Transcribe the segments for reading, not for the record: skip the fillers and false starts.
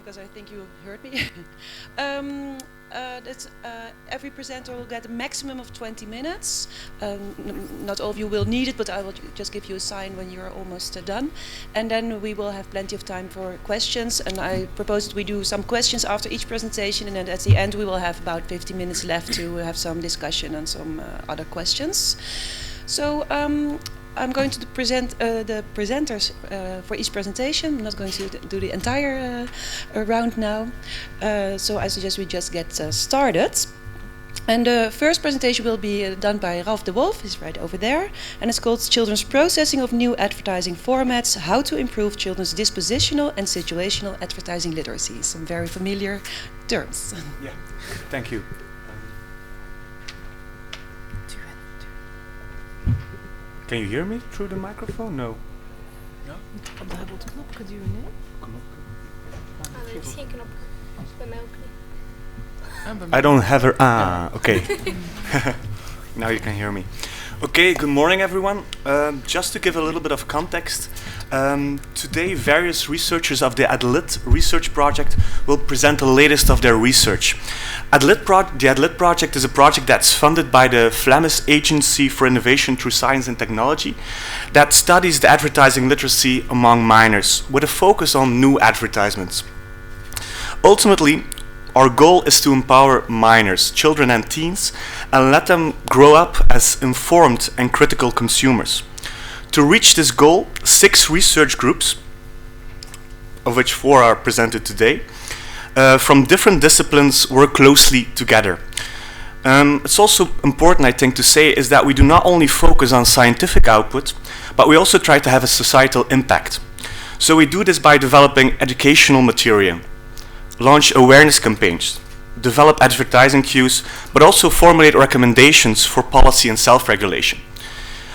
because I think you heard me. Every presenter will get a maximum of 20 minutes. Not all of you will need it, but I will just give you a sign when you're almost done. And then we will have plenty of time for questions. And I propose that we do some questions after each presentation, and then at the end we will have about 50 minutes left to have some discussion and some other questions. So I'm going to present the presenters for each presentation. I'm not going to do the entire round now. So I suggest we just get started. And the first presentation will be done by Ralph de Wolf, he's right over there. And it's called Children's Processing of New Advertising Formats, How to Improve Children's Dispositional and Situational Advertising Literacy. Some very familiar terms. Yeah, thank you. Can you hear me through the microphone? No. Ja? Op de knopje duwen, hè? Er is geen knop. Bij mij ook niet. I don't have her. Okay. Now you can hear me. Okay, good morning everyone. Just to give a little bit of context, today various researchers of the ADLIT research project will present the latest of their research. The ADLIT project is a project that's funded by the Flemish Agency for Innovation Through Science and Technology that studies the advertising literacy among minors with a focus on new advertisements. Ultimately, our goal is to empower minors, children and teens, and let them grow up as informed and critical consumers. To reach this goal, 6 research groups, of which 4 are presented today, from different disciplines work closely together. It's also important, I think, to say is that we do not only focus on scientific output, but we also try to have a societal impact. So we do this by developing educational material, launch awareness campaigns, develop advertising cues, but also formulate recommendations for policy and self-regulation.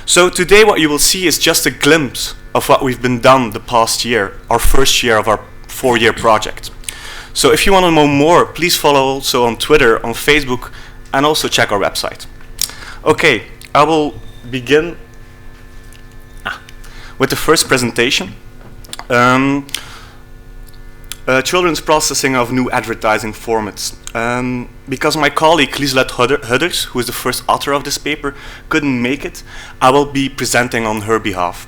So today what you will see is just a glimpse of what we've been done the past year, our first year of our 4-year project. So if you want to know more, please follow also on Twitter, on Facebook, and also check our website. Okay, I will begin with the first presentation. Children's processing of new advertising formats. Because my colleague Lieslet Hudders, who is the first author of this paper, couldn't make it, I will be presenting on her behalf.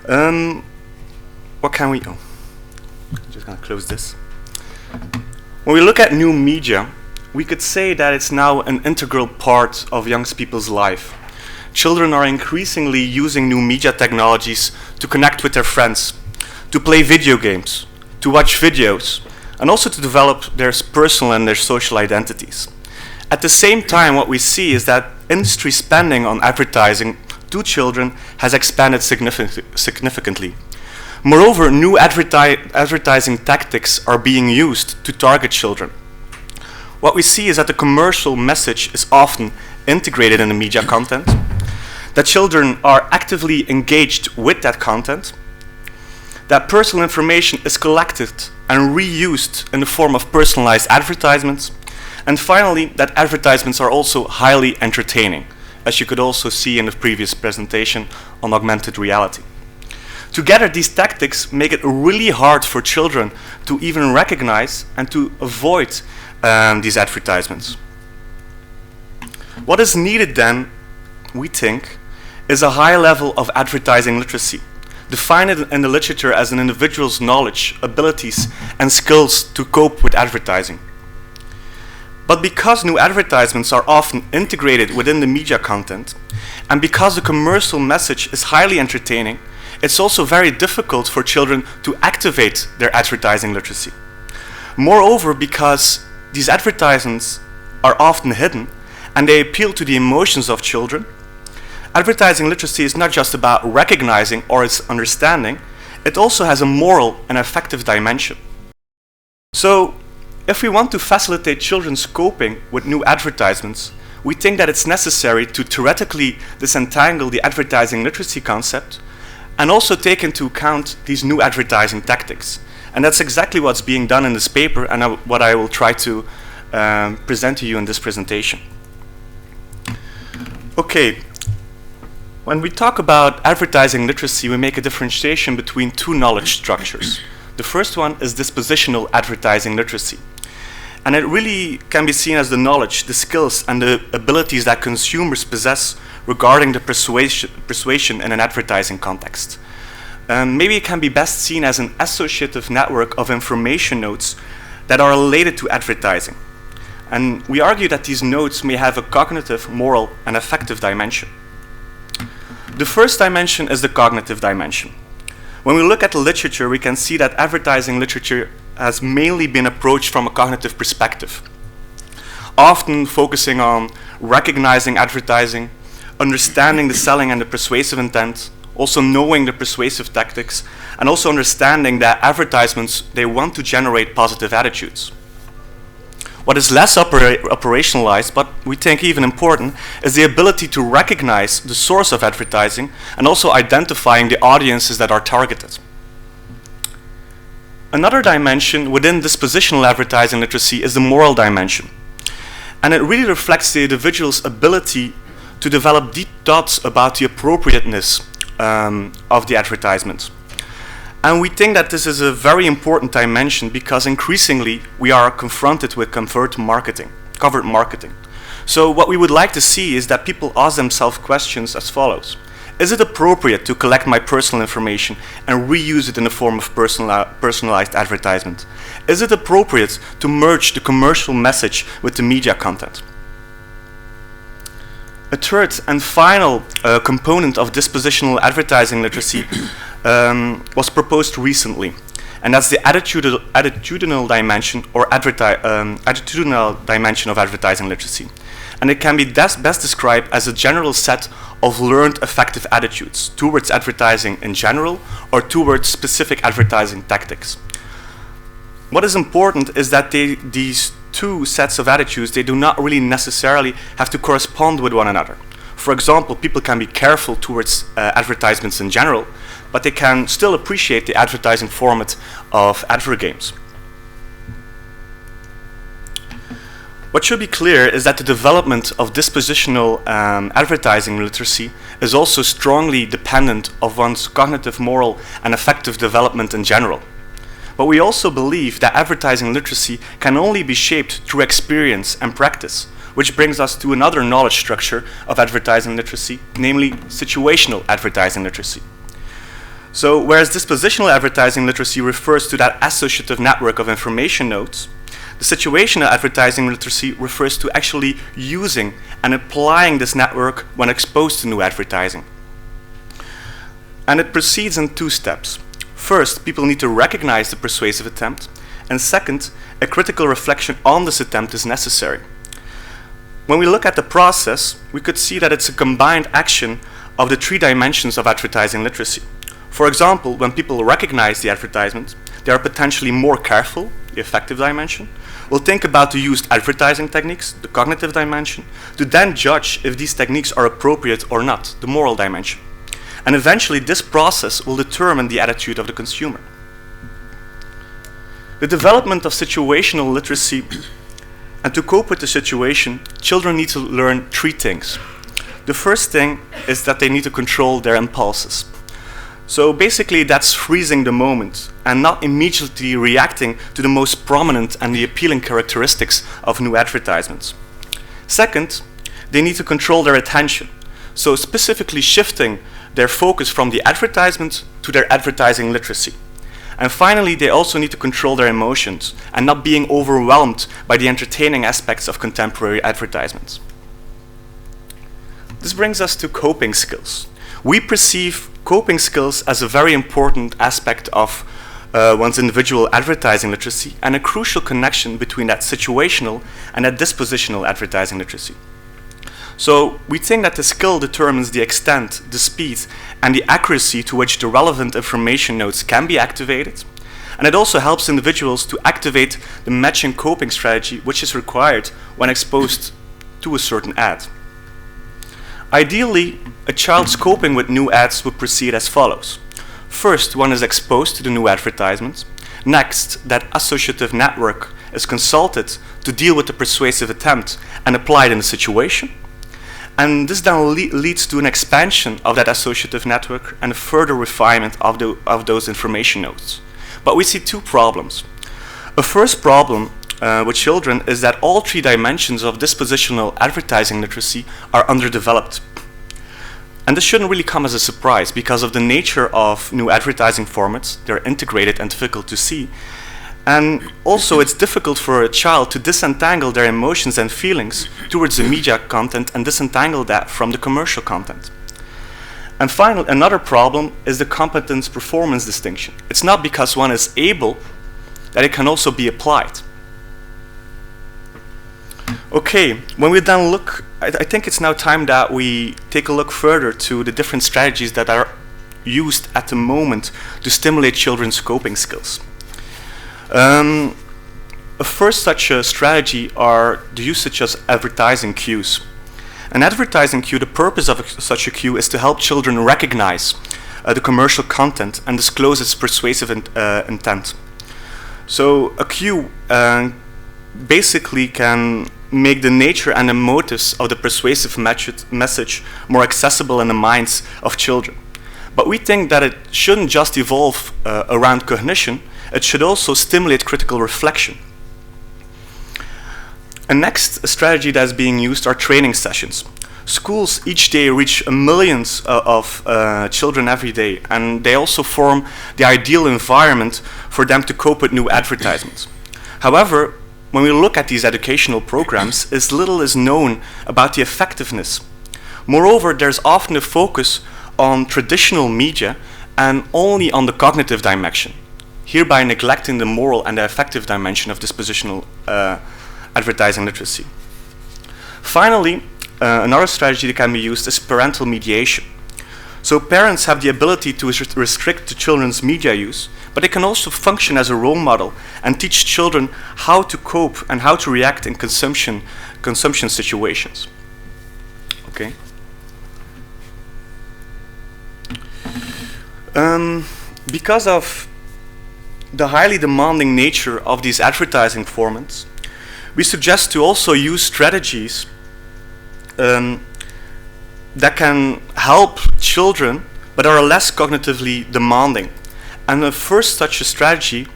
What can we... Oh, I'm just going to close this. When we look at new media, we could say that it's now an integral part of young people's life. Children are increasingly using new media technologies to connect with their friends, to play video games, to watch videos, and also to develop their personal and their social identities. At the same time, what we see is that industry spending on advertising to children has expanded significantly. Moreover, new advertising tactics are being used to target children. What we see is that the commercial message is often integrated in the media content, that children are actively engaged with that content, that personal information is collected and reused in the form of personalized advertisements, and finally, that advertisements are also highly entertaining, as you could also see in the previous presentation on augmented reality. Together, these tactics make it really hard for children to even recognize and to avoid these advertisements. What is needed then, we think, is a high level of advertising literacy, defined in the literature as an individual's knowledge, abilities, and skills to cope with advertising. But because new advertisements are often integrated within the media content, and because the commercial message is highly entertaining, it's also very difficult for children to activate their advertising literacy. Moreover, because these advertisements are often hidden and they appeal to the emotions of children, advertising literacy is not just about recognizing or its understanding, it also has a moral and affective dimension. So, if we want to facilitate children's coping with new advertisements, we think that it's necessary to theoretically disentangle the advertising literacy concept and also take into account these new advertising tactics. And that's exactly what's being done in this paper and what I will try to present to you in this presentation. Okay. When we talk about advertising literacy, we make a differentiation between 2 knowledge structures. The first one is dispositional advertising literacy. And it really can be seen as the knowledge, the skills, and the abilities that consumers possess regarding the persuasion in an advertising context. Maybe it can be best seen as an associative network of information nodes that are related to advertising. And we argue that these nodes may have a cognitive, moral, and affective dimension. The first dimension is the cognitive dimension. When we look at the literature, we can see that advertising literature has mainly been approached from a cognitive perspective, often focusing on recognizing advertising, understanding the selling and the persuasive intent, also knowing the persuasive tactics, and also understanding that advertisements, they want to generate positive attitudes. What is less operationalized, but we think even important, is the ability to recognize the source of advertising and also identifying the audiences that are targeted. Another dimension within dispositional advertising literacy is the moral dimension. And it really reflects the individual's ability to develop deep thoughts about the appropriateness of the advertisement. And we think that this is a very important dimension because increasingly we are confronted with covert marketing. So what we would like to see is that people ask themselves questions as follows. Is it appropriate to collect my personal information and reuse it in the form of personalized advertisement? Is it appropriate to merge the commercial message with the media content? A third and final component of dispositional advertising literacy was proposed recently, and that's the attitudinal dimension or attitudinal dimension of advertising literacy. And it can be best described as a general set of learned effective attitudes towards advertising in general or towards specific advertising tactics. What is important is that these two sets of attitudes, they do not really necessarily have to correspond with one another. For example, people can be careful towards advertisements in general, but they can still appreciate the advertising format of advert games. What should be clear is that the development of dispositional advertising literacy is also strongly dependent of one's cognitive, moral, and affective development in general. But we also believe that advertising literacy can only be shaped through experience and practice, which brings us to another knowledge structure of advertising literacy, namely situational advertising literacy. So, whereas dispositional advertising literacy refers to that associative network of information nodes, the situational advertising literacy refers to actually using and applying this network when exposed to new advertising. And it proceeds in two steps. First, people need to recognize the persuasive attempt, and second, a critical reflection on this attempt is necessary. When we look at the process, we could see that it's a combined action of the three dimensions of advertising literacy. For example, when people recognize the advertisement, they are potentially more careful, the affective dimension, will think about the used advertising techniques, the cognitive dimension, to then judge if these techniques are appropriate or not, the moral dimension. And eventually this process will determine the attitude of the consumer. The development of situational literacy, and to cope with the situation, children need to learn three things. The first thing is that they need to control their impulses. So basically that's freezing the moment and not immediately reacting to the most prominent and the appealing characteristics of new advertisements. Second, they need to control their attention. So specifically shifting their focus from the advertisement to their advertising literacy. And finally, they also need to control their emotions and not being overwhelmed by the entertaining aspects of contemporary advertisements. This brings us to coping skills. We perceive coping skills as a very important aspect of one's individual advertising literacy and a crucial connection between that situational and that dispositional advertising literacy. So we think that the skill determines the extent, the speed, and the accuracy to which the relevant information nodes can be activated. And it also helps individuals to activate the matching coping strategy which is required when exposed to a certain ad. Ideally, a child's coping with new ads would proceed as follows. First, one is exposed to the new advertisement. Next, that associative network is consulted to deal with the persuasive attempt and applied in the situation. And this then leads to an expansion of that associative network and a further refinement of those information nodes. But we see two problems. The first problem with children is that all three dimensions of dispositional advertising literacy are underdeveloped. And this shouldn't really come as a surprise because of the nature of new advertising formats. They're integrated and difficult to see. And also it's difficult for a child to disentangle their emotions and feelings towards the media content and disentangle that from the commercial content. And finally, another problem is the competence-performance distinction. It's not because one is able that it can also be applied. Okay, when we then look, I think it's now time that we take a look further to the different strategies that are used at the moment to stimulate children's coping skills. A first such strategy are the usage of advertising cues. An advertising cue, the purpose of such a cue is to help children recognize the commercial content and disclose its persuasive intent. So a cue basically can make the nature and the motives of the persuasive message more accessible in the minds of children. But we think that it shouldn't just evolve around cognition, it should also stimulate critical reflection. A next strategy that is being used are training sessions. Schools each day reach millions of children every day, and they also form the ideal environment for them to cope with new advertisements. However, when we look at these educational programs, as little is known about the effectiveness. Moreover, there's often a focus on traditional media and only on the cognitive dimension, hereby neglecting the moral and the affective dimension of dispositional advertising literacy. Finally, another strategy that can be used is parental mediation. So parents have the ability to restrict the children's media use, but they can also function as a role model and teach children how to cope and how to react in consumption situations. Okay. Because of the highly demanding nature of these advertising formats, we suggest to also use strategies that can help children but are less cognitively demanding. And the first such a strategy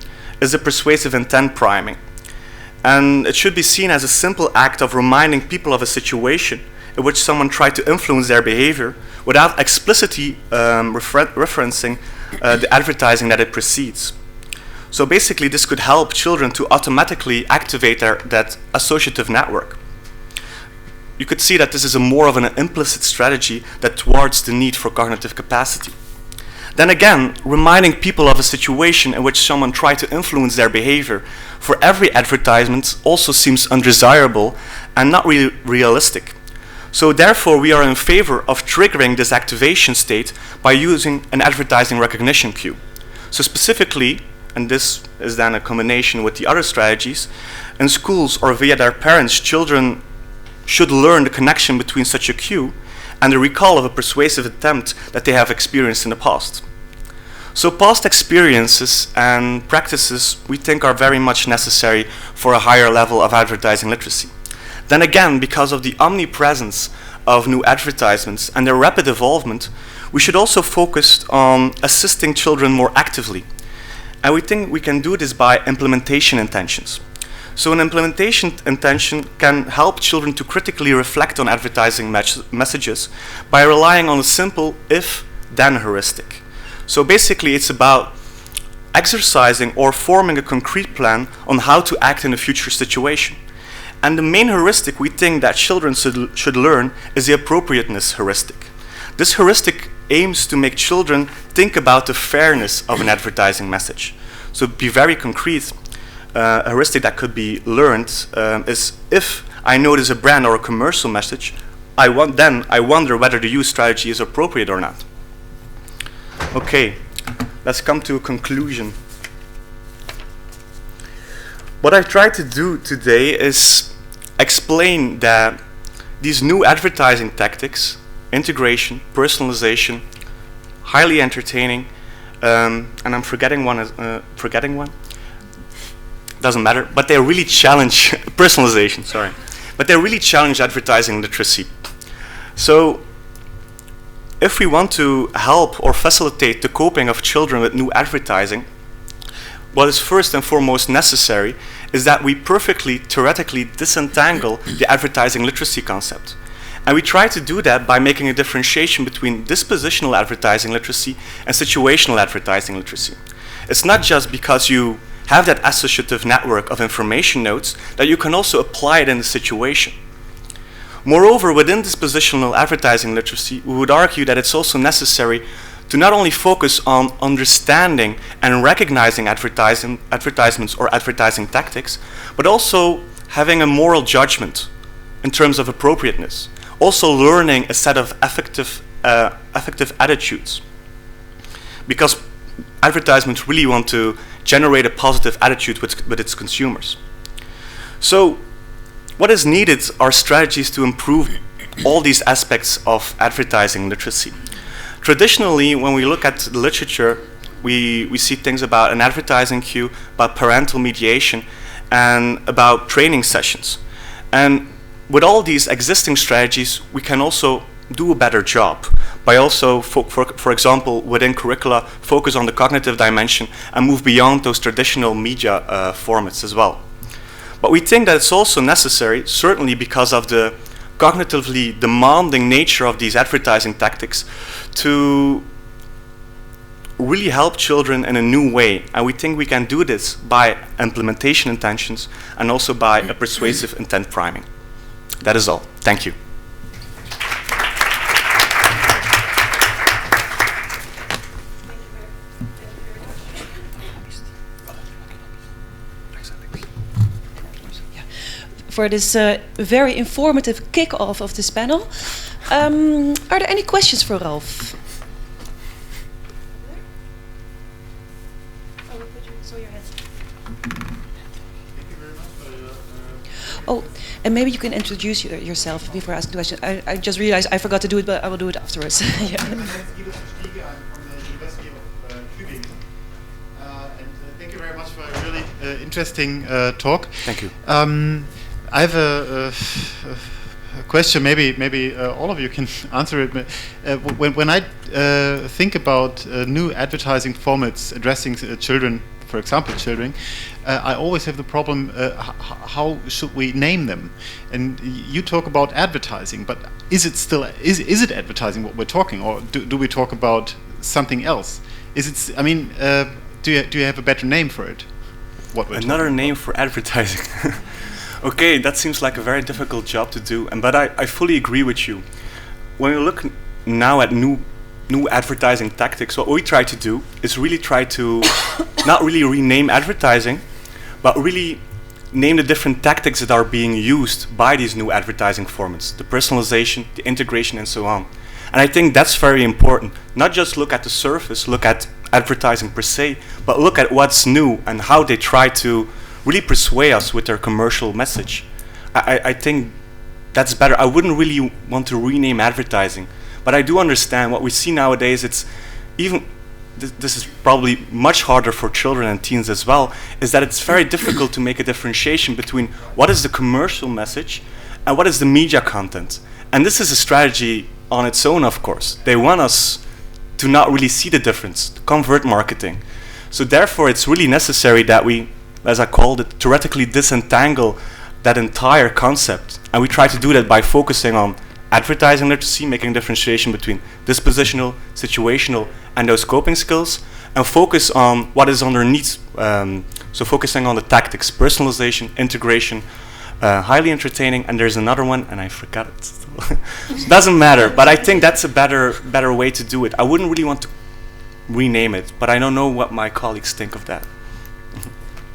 is the persuasive intent priming. And it should be seen as a simple act of reminding people of a situation in which someone tried to influence their behavior without explicitly referencing the advertising that it precedes. So basically this could help children to automatically activate that associative network. You could see that this is more of an implicit strategy that thwarts the need for cognitive capacity. Then again, reminding people of a situation in which someone tried to influence their behavior for every advertisement also seems undesirable and not really realistic. So therefore we are in favor of triggering this activation state by using an advertising recognition cue. So specifically, and this is then a combination with the other strategies, in schools or via their parents, children should learn the connection between such a cue and the recall of a persuasive attempt that they have experienced in the past. So past experiences and practices we think are very much necessary for a higher level of advertising literacy. Then again, because of the omnipresence of new advertisements and their rapid evolvement, we should also focus on assisting children more actively. And we think we can do this by implementation intentions. So an implementation intention can help children to critically reflect on advertising messages by relying on a simple if-then heuristic. So basically it's about exercising or forming a concrete plan on how to act in a future situation. And the main heuristic we think that children should learn is the appropriateness heuristic. This heuristic aims to make children think about the fairness of an advertising message. So be very concrete. A heuristic that could be learned is if I notice a brand or a commercial message, I wonder whether the use strategy is appropriate or not. Okay, let's come to a conclusion. What I've tried to do today is explain that these new advertising tactics, integration, personalization, highly entertaining, and I'm forgetting one. Doesn't matter, but they really challenge personalization. Sorry, but they really challenge advertising literacy. So, if we want to help or facilitate the coping of children with new advertising, what is first and foremost necessary is that we perfectly, theoretically disentangle the advertising literacy concept. And we try to do that by making a differentiation between dispositional advertising literacy and situational advertising literacy. It's not just because you have that associative network of information nodes that you can also apply it in the situation. Moreover, within dispositional advertising literacy, we would argue that it's also necessary to not only focus on understanding and recognizing advertisements or advertising tactics, but also having a moral judgment in terms of appropriateness. Also learning a set of affective attitudes. Because advertisements really want to generate a positive attitude with its consumers. So what is needed are strategies to improve all these aspects of advertising literacy. Traditionally, when we look at the literature, we see things about an advertising queue, about parental mediation, and about training sessions. And with all these existing strategies, we can also do a better job by also, for example, within curricula, focus on the cognitive dimension and move beyond those traditional media formats as well. But we think that it's also necessary, certainly because of the cognitively demanding nature of these advertising tactics, to really help children in a new way. And we think we can do this by implementation intentions and also by a persuasive intent priming. That is all. Thank you. For this very informative kick-off of this panel. Are there any questions for Ralph? Oh, and maybe you can introduce yourself before asking the question. I just realized I forgot to do it, but I will do it afterwards. Yeah. My name is Guido Stiege. I'm from the University of Tübingen. And thank you very much for a really interesting talk. Thank you. I have a question. Maybe all of you can answer it. When I think about new advertising formats addressing children, for example, children, I always have the problem: how should we name them? And you talk about advertising, but is it still is it advertising what we're talking, or do we talk about something else? Is it? I mean, do you have a better name for it? What we're Another name for advertising. Okay, that seems like a very difficult job to do, but I fully agree with you. When we look now at new advertising tactics, what we try to do is really try to not really rename advertising, but really name the different tactics that are being used by these new advertising formats, the personalization, the integration, and so on. And I think that's very important. Not just look at the surface, look at advertising per se, but look at what's new and how they try to really persuade us with their commercial message. I think that's better. I wouldn't really want to rename advertising, but I do understand what we see nowadays. It's even, this is probably much harder for children and teens as well, is that it's very difficult to make a differentiation between what is the commercial message and what is the media content. And this is a strategy on its own, of course. They want us to not really see the difference, convert marketing. So therefore, it's really necessary that we, as I called it, theoretically disentangle that entire concept. And we try to do that by focusing on advertising literacy, making differentiation between dispositional, situational, and those coping skills, and focus on what is underneath. So focusing on the tactics, personalization, integration, highly entertaining, and there's another one, and I forgot it. So it doesn't matter, but I think that's a better way to do it. I wouldn't really want to rename it, but I don't know what my colleagues think of that.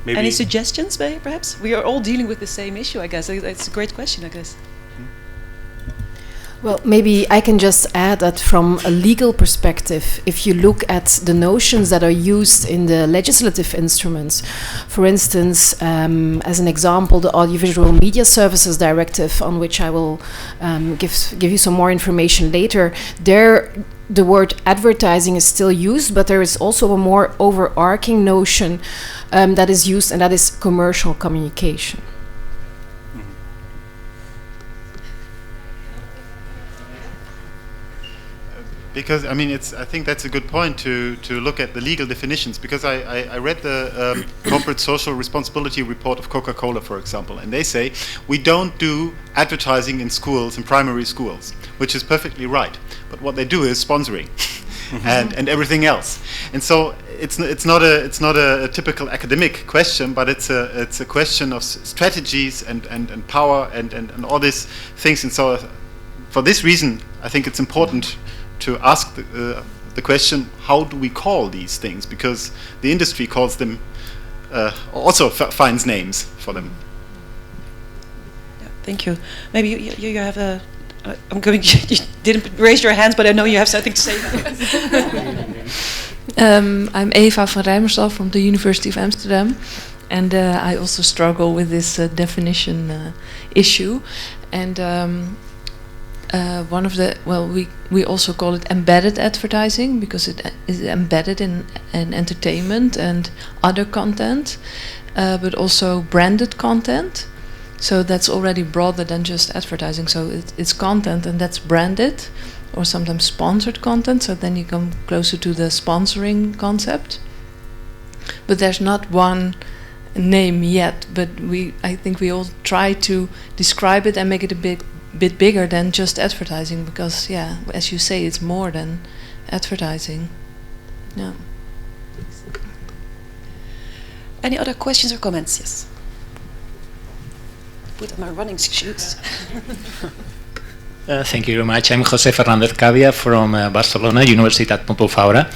Maybe. Any suggestions, perhaps? We are all dealing with the same issue, I guess. It's a great question, I guess. Well, maybe I can just add that from a legal perspective, if you look at the notions that are used in the legislative instruments, for instance, as an example, the Audiovisual Media Services Directive, on which I will give you some more information later, there the word advertising is still used, but there is also a more overarching notion that is used, and that is commercial communication. Because I mean, I think that's a good point to look at the legal definitions. Because I read the corporate social responsibility report of Coca-Cola, for example, and they say we don't do advertising in schools, in primary schools, which is perfectly right. But what they do is sponsoring and everything else. And so it's not a typical academic question, but it's a question of strategies and power and all these things. And so for this reason, I think it's important to ask the question, how do we call these things? Because the industry calls them, also finds names for them. Yeah, thank you. Maybe you have a, I'm going, you didn't raise your hands, but I know you have something to say. I'm Eva van Rijmersdal from the University of Amsterdam, and I also struggle with this definition issue. And one of the, well, we also call it embedded advertising, because it is embedded in entertainment and other content, but also branded content. So that's already broader than just advertising. So it's content, and that's branded, or sometimes sponsored content. So then you come closer to the sponsoring concept. But there's not one name yet. But I think we all try to describe it and make it a bit bigger than just advertising, because yeah, as you say, it's more than advertising. Yeah. Any other questions or comments? Yes. Put on my running shoes. Thank you very much. I'm José Fernández Cavia from Barcelona, Universitat Pompeu Fabra.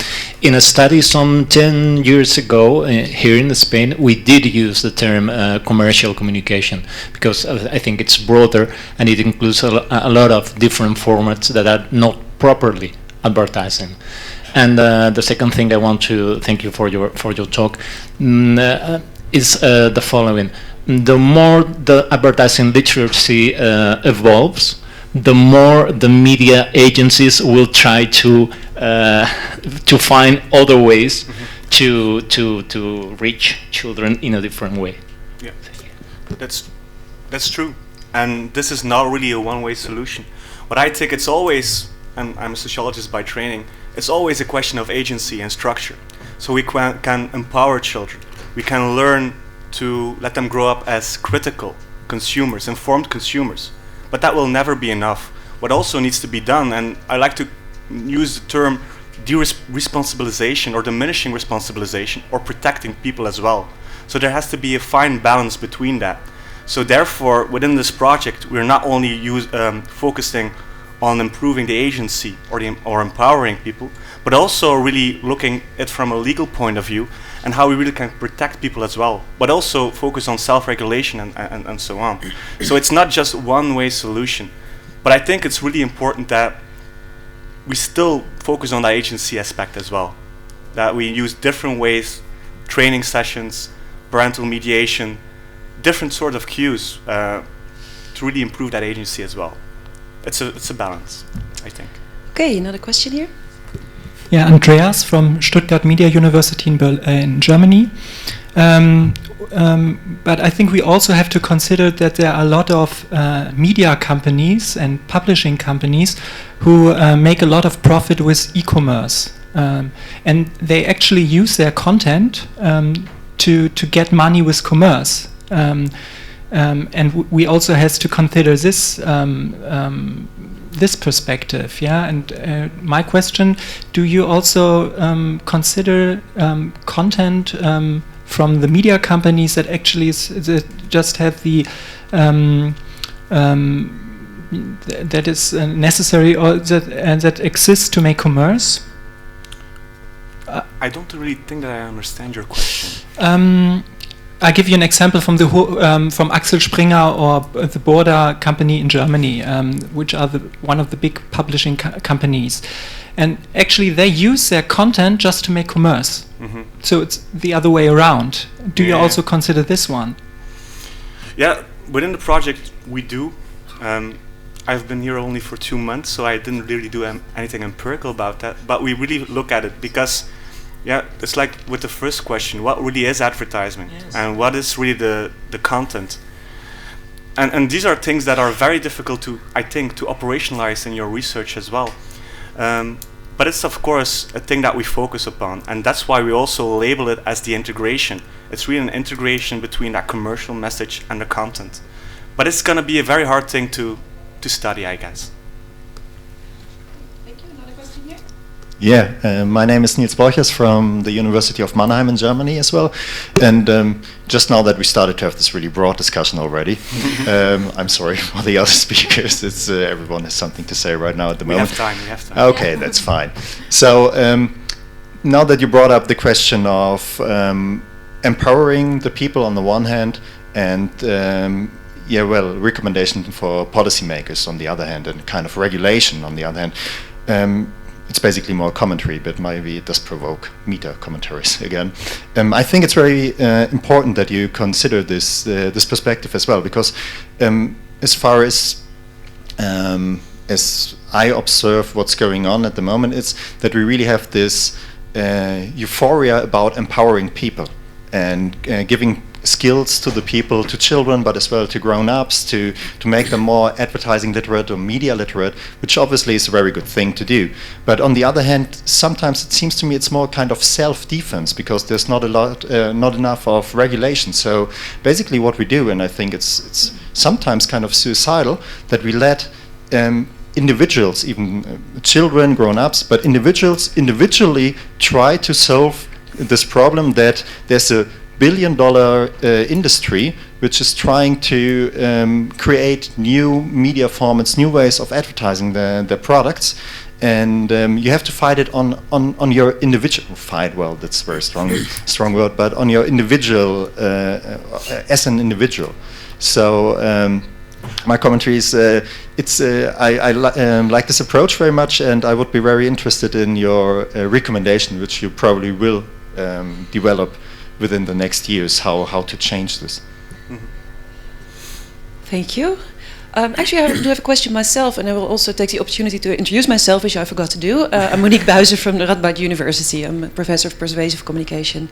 In a study some 10 years ago here in Spain, we did use the term commercial communication, because I think it's broader and it includes a lot of different formats that are not properly advertising. And the second thing I want to thank you for your talk is the following. The more the advertising literacy evolves, the more the media agencies will try to find other ways to reach children in a different way. Yeah, that's true, and this is not really a one-way solution. What I think, it's always, and I'm a sociologist by training, it's always a question of agency and structure. So we can empower children. We can learn to let them grow up as critical consumers, informed consumers. But that will never be enough. What also needs to be done, and I like to use the term de-responsabilization or diminishing responsabilization, or protecting people as well. So there has to be a fine balance between that. So therefore, within this project, we're not only focusing on improving the agency or empowering people, but also really looking at it from a legal point of view and how we really can protect people as well, but also focus on self-regulation and so on. So it's not just one-way solution, but I think it's really important that we still focus on the agency aspect as well, that we use different ways, training sessions, parental mediation, different sort of cues to really improve that agency as well. It's a balance, I think. Okay, another question here. Yeah, Andreas from Stuttgart Media University in Germany. But I think we also have to consider that there are a lot of media companies and publishing companies who make a lot of profit with e-commerce. And they actually use their content to get money with commerce. And we also have to consider this this perspective, yeah. And my question: do you also consider content from the media companies that actually that just have the that is necessary or that exists to make commerce? I don't really think that I understand your question. I'll give you an example from from Axel Springer or the Border company in Germany, which are one of the big publishing companies. And actually they use their content just to make commerce. Mm-hmm. So it's the other way around. Do you also consider this one? Yeah, within the project we do. I've been here only for 2 months, so I didn't really do anything empirical about that. But we really look at it because it's like with the first question, what really is advertising? Yes. And what is really the content? And these are things that are very difficult to, I think, to operationalize in your research as well. but it's of course a thing that we focus upon, and that's why we also label it as the integration. It's really an integration between that commercial message and the content. But it's going to be a very hard thing to study, I guess. Thank you. Another question here? Yeah, my name is Niels Borchers from the University of Mannheim in Germany as well. And just now that we started to have this really broad discussion already, I'm sorry for the other speakers. It's everyone has something to say right now at the moment. We have time. Okay, that's fine. So now that you brought up the question of empowering the people on the one hand, and recommendation for policymakers on the other hand, and kind of regulation on the other hand. It's basically more commentary, but maybe it does provoke meta commentaries again. I think it's very important that you consider this perspective as well, because as far as I observe what's going on at the moment, it's that we really have this euphoria about empowering people and giving skills to the people, to children, but as well to grown-ups, to make them more advertising literate or media literate, which obviously is a very good thing to do. But on the other hand, sometimes it seems to me it's more kind of self-defense, because there's not enough of regulation. So basically what we do, and I think it's sometimes kind of suicidal, that we let individuals, even children, grown-ups, but individuals individually try to solve this problem, that there's a billion-dollar industry which is trying to create new media formats, new ways of advertising their products, and you have to fight it on your individual fight. Well, that's a very strong word, but on your individual as an individual. So my commentary is I like this approach very much, and I would be very interested in your recommendation, which you probably will develop within the next years, how to change this. Thank you. Actually, I do have a question myself, and I will also take the opportunity to introduce myself, which I forgot to do. I'm Monique Buijzer from the Radboud University. I'm a professor of persuasive communication.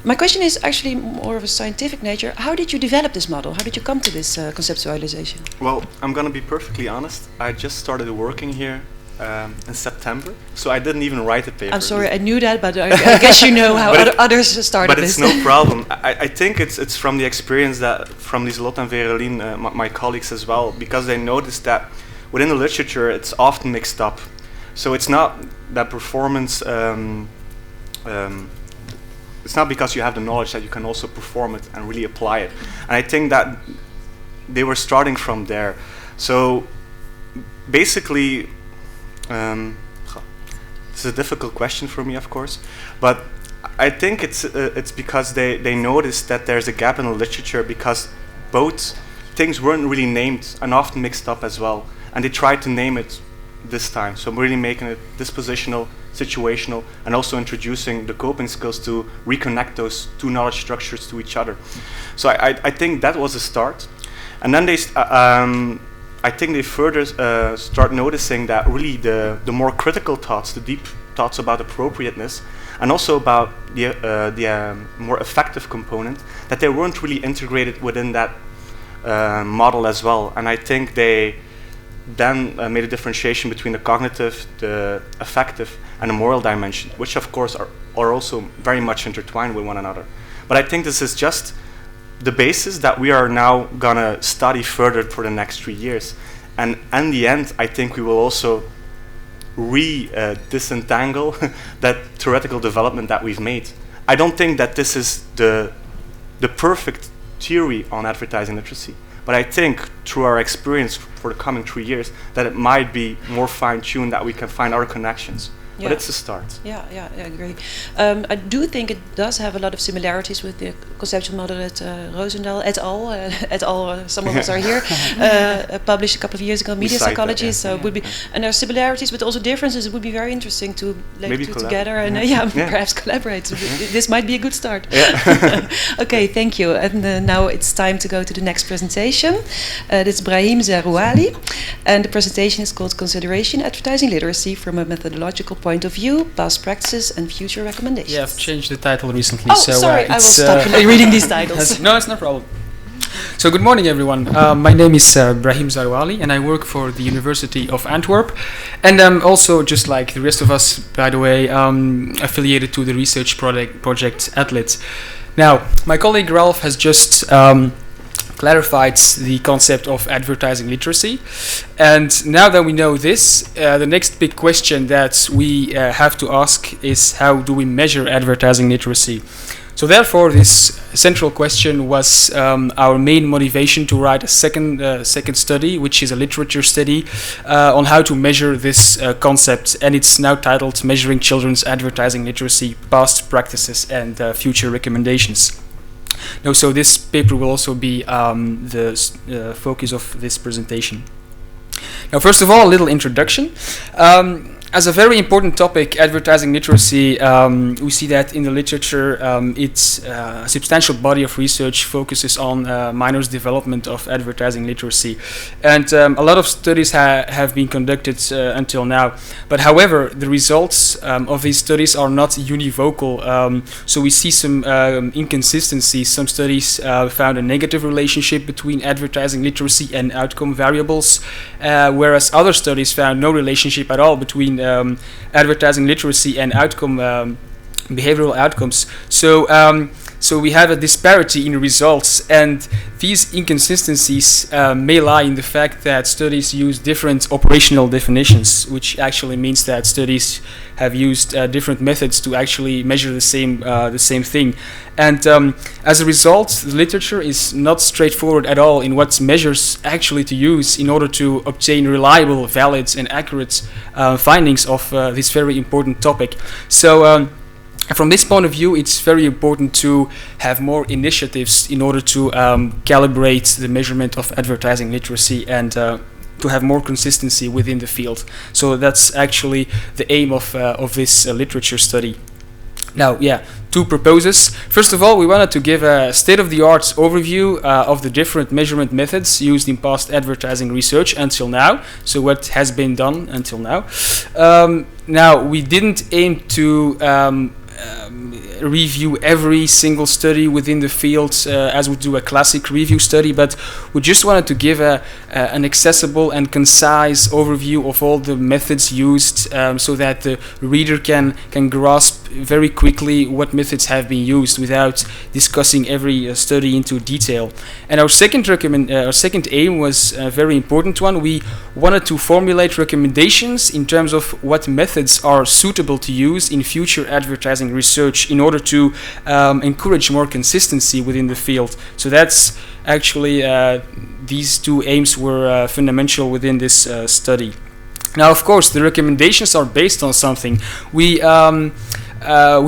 My question is actually more of a scientific nature. How did you develop this model? How did you come to this conceptualization? Well, I'm going to be perfectly honest. I just started working here in September, so I didn't even write a paper. I'm sorry, I knew that, but I guess you know how others started but this. But it's no problem. I think it's from the experience that from Lieselot and Vereline, my colleagues as well, because they noticed that within the literature it's often mixed up. So it's not that performance, it's not because you have the knowledge that you can also perform it and really apply it. And I think that they were starting from there. So basically, this is a difficult question for me, of course, but I think it's because they noticed that there's a gap in the literature, because both things weren't really named and often mixed up as well, and they tried to name it this time. So I'm really making it dispositional, situational, and also introducing the coping skills to reconnect those two knowledge structures to each other. So I think that was a start, and then I think they further start noticing that really the more critical thoughts, the deep thoughts about appropriateness, and also about the more effective component, that they weren't really integrated within that model as well. And I think they then made a differentiation between the cognitive, the affective, and the moral dimension, which of course are also very much intertwined with one another. But I think this is just the basis that we are now gonna study further for the next 3 years. And in the end, I think we will also disentangle that theoretical development that we've made. I don't think that this is the perfect theory on advertising literacy, but I think through our experience for the coming 3 years that it might be more fine-tuned, that we can find our connections. Yeah. But it's a start. Yeah, I agree. I do think it does have a lot of similarities with the conceptual model that Roosendaal et al. Some of us are here, published a couple of years ago, Media Psychology. That, yeah. So it would be, and there are similarities, but also differences. It would be very interesting to lay the two together and perhaps collaborate. So this might be a good start. Yeah. Okay, thank you. And now it's time to go to the next presentation. This is Brahim Zerouali, and the presentation is called Consideration Advertising Literacy from a Methodological Point of View, Past Practices and Future Recommendations. Yeah, I've changed the title recently. Oh, so, sorry, I will stop reading these titles. No, it's no problem. So good morning, everyone. My name is Brahim Zarwali, and I work for the University of Antwerp. And I'm also, just like the rest of us, by the way, affiliated to the research project ADLIT. Now, my colleague Ralph has just clarified the concept of advertising literacy. And now that we know this, the next big question that we have to ask is, how do we measure advertising literacy? So therefore, this central question was our main motivation to write a second study, which is a literature study on how to measure this concept, and it's now titled "Measuring Children's Advertising Literacy: Past Practices and Future Recommendations." Now, so this paper will also be the focus of this presentation. Now, first of all, a little introduction. As a very important topic, advertising literacy, we see that in the literature, it's a substantial body of research focuses on minors' development of advertising literacy. And a lot of studies have been conducted until now. But however, the results of these studies are not univocal. So we see some inconsistencies. Some studies found a negative relationship between advertising literacy and outcome variables, whereas other studies found no relationship at all between advertising literacy and outcome behavioral outcomes. So we have a disparity in results, and these inconsistencies may lie in the fact that studies use different operational definitions, which actually means that studies have used different methods to actually measure the same thing. And as a result, the literature is not straightforward at all in what measures actually to use in order to obtain reliable, valid, and accurate findings of this very important topic. So from this point of view, it's very important to have more initiatives in order to calibrate the measurement of advertising literacy and to have more consistency within the field. So that's actually the aim of this literature study. Now, two proposals. First of all, we wanted to give a state-of-the-art overview of the different measurement methods used in past advertising research until now. So what has been done until now. Now, we didn't aim to review every single study within the field as we do a classic review study, but we just wanted to give an accessible and concise overview of all the methods used so that the reader can grasp very quickly what methods have been used without discussing every study into detail. And our second aim was a very important one. We wanted to formulate recommendations in terms of what methods are suitable to use in future advertising research in order to encourage more consistency within the field. So that's actually these two aims were fundamental within this study. Now, of course, the recommendations are based on something. We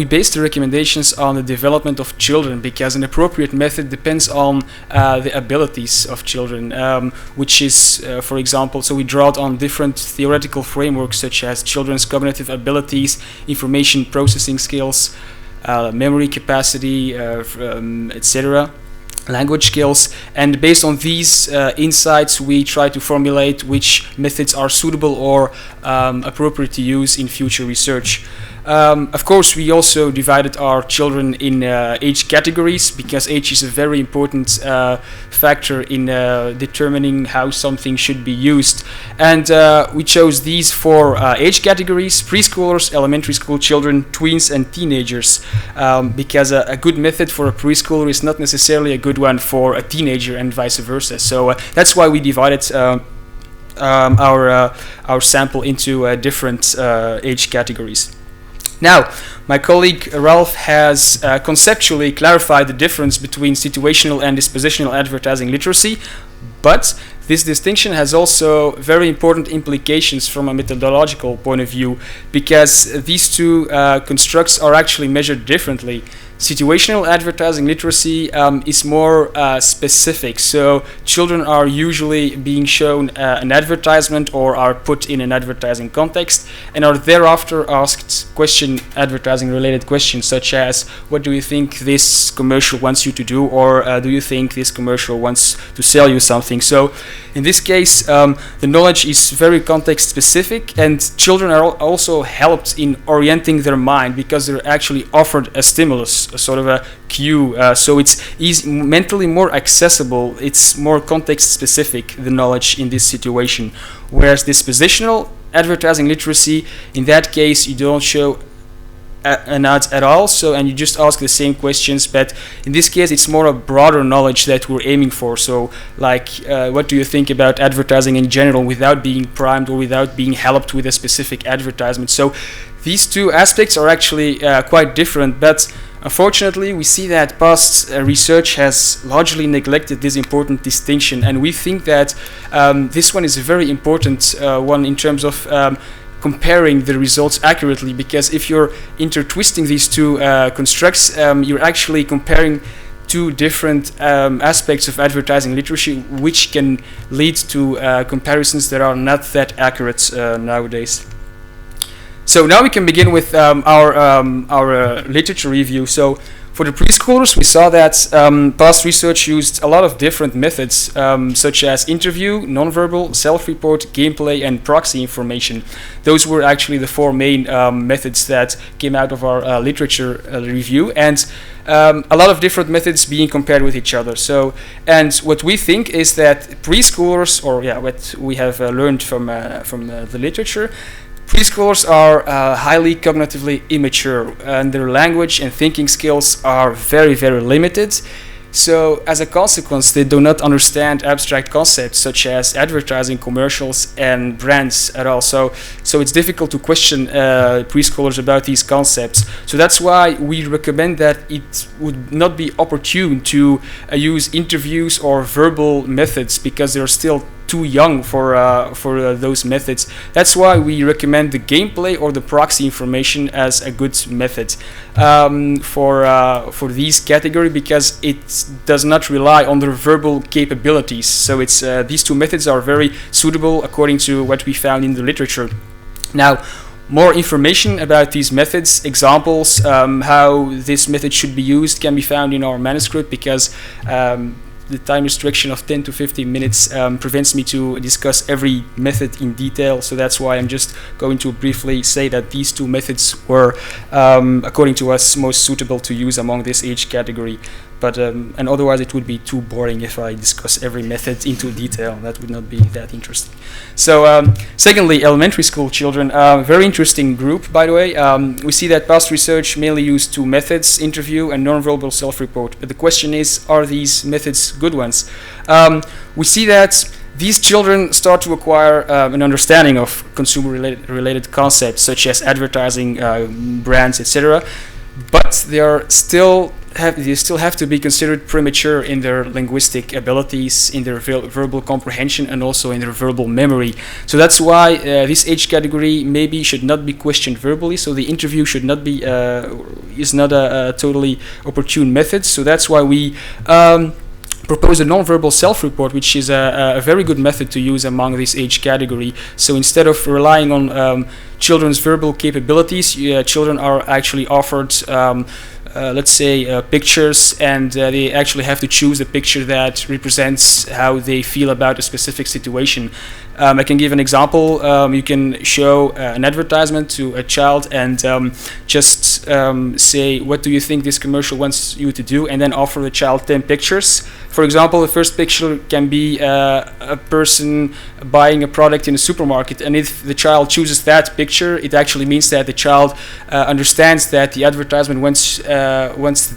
based the recommendations on the development of children, because an appropriate method depends on the abilities of children, which is, for example, so we draw on different theoretical frameworks such as children's cognitive abilities, information processing skills, memory capacity, etc., language skills, and based on these insights we try to formulate which methods are suitable or appropriate to use in future research. Of course, we also divided our children in age categories, because age is a very important factor in determining how something should be used. And we chose these four age categories: preschoolers, elementary school children, tweens, and teenagers, because a good method for a preschooler is not necessarily a good one for a teenager, and vice versa. So that's why we divided our sample into different age categories. Now, my colleague Ralph has conceptually clarified the difference between situational and dispositional advertising literacy, but this distinction has also very important implications from a methodological point of view, because these two constructs are actually measured differently. Situational advertising literacy is more specific, so children are usually being shown an advertisement or are put in an advertising context and are thereafter asked advertising related questions such as, what do you think this commercial wants you to do, or do you think this commercial wants to sell you something? So in this case, the knowledge is very context specific, and children are also helped in orienting their mind because they're actually offered a stimulus. a sort of a cue. So it's mentally more accessible. It's more context specific, the knowledge in this situation. Whereas dispositional advertising literacy, in that case, you don't show an ad at all, and you just ask the same questions, but in this case it's more a broader knowledge that we're aiming for. So like what do you think about advertising in general without being primed or without being helped with a specific advertisement? So these two aspects are actually quite different, but unfortunately we see that past research has largely neglected this important distinction, and we think that this one is a very important one in terms of comparing the results accurately, because if you're intertwisting these two constructs, you're actually comparing two different aspects of advertising literacy, which can lead to comparisons that are not that accurate nowadays. So now we can begin with our literature review. So for the preschoolers, we saw that past research used a lot of different methods, such as interview, nonverbal, self-report, gameplay, and proxy information. Those were actually the four main methods that came out of our literature review, and a lot of different methods being compared with each other. So, and what we think is that preschoolers, or what we have learned from the literature, preschoolers are highly cognitively immature, and their language and thinking skills are very, very limited. So as a consequence, they do not understand abstract concepts such as advertising, commercials, and brands at all. So it's difficult to question preschoolers about these concepts. So that's why we recommend that it would not be opportune to use interviews or verbal methods, because they're still too young for those methods. That's why we recommend the gameplay or the proxy information as a good method for these category, because it does not rely on their verbal capabilities. So it's these two methods are very suitable according to what we found in the literature. Now, more information about these methods, examples, how this method should be used, can be found in our manuscript, because the time restriction of 10 to 15 minutes prevents me to discuss every method in detail. So that's why I'm just going to briefly say that these two methods were, according to us, most suitable to use among this age category. But and otherwise it would be too boring if I discuss every method into detail. That would not be that interesting. So secondly, elementary school children, very interesting group, by the way. We see that past research mainly used two methods, interview and nonverbal self-report. But the question is, are these methods good ones? We see that these children start to acquire an understanding of consumer-related concepts such as advertising, brands, etc. But they still have to be considered premature in their linguistic abilities, in their verbal comprehension, and also in their verbal memory. So that's why this age category maybe should not be questioned verbally. So the interview should not be is not a totally opportune method. So that's why we propose a non-verbal self-report, which is a very good method to use among this age category. So instead of relying on children's verbal capabilities, children are actually offered let's say pictures, and they actually have to choose a picture that represents how they feel about a specific situation. I can give an example. You can show an advertisement to a child and just say, what do you think this commercial wants you to do, and then offer the child 10 pictures. For example, the first picture can be a person buying a product in a supermarket, and if the child chooses that picture, it actually means that the child understands that the advertisement wants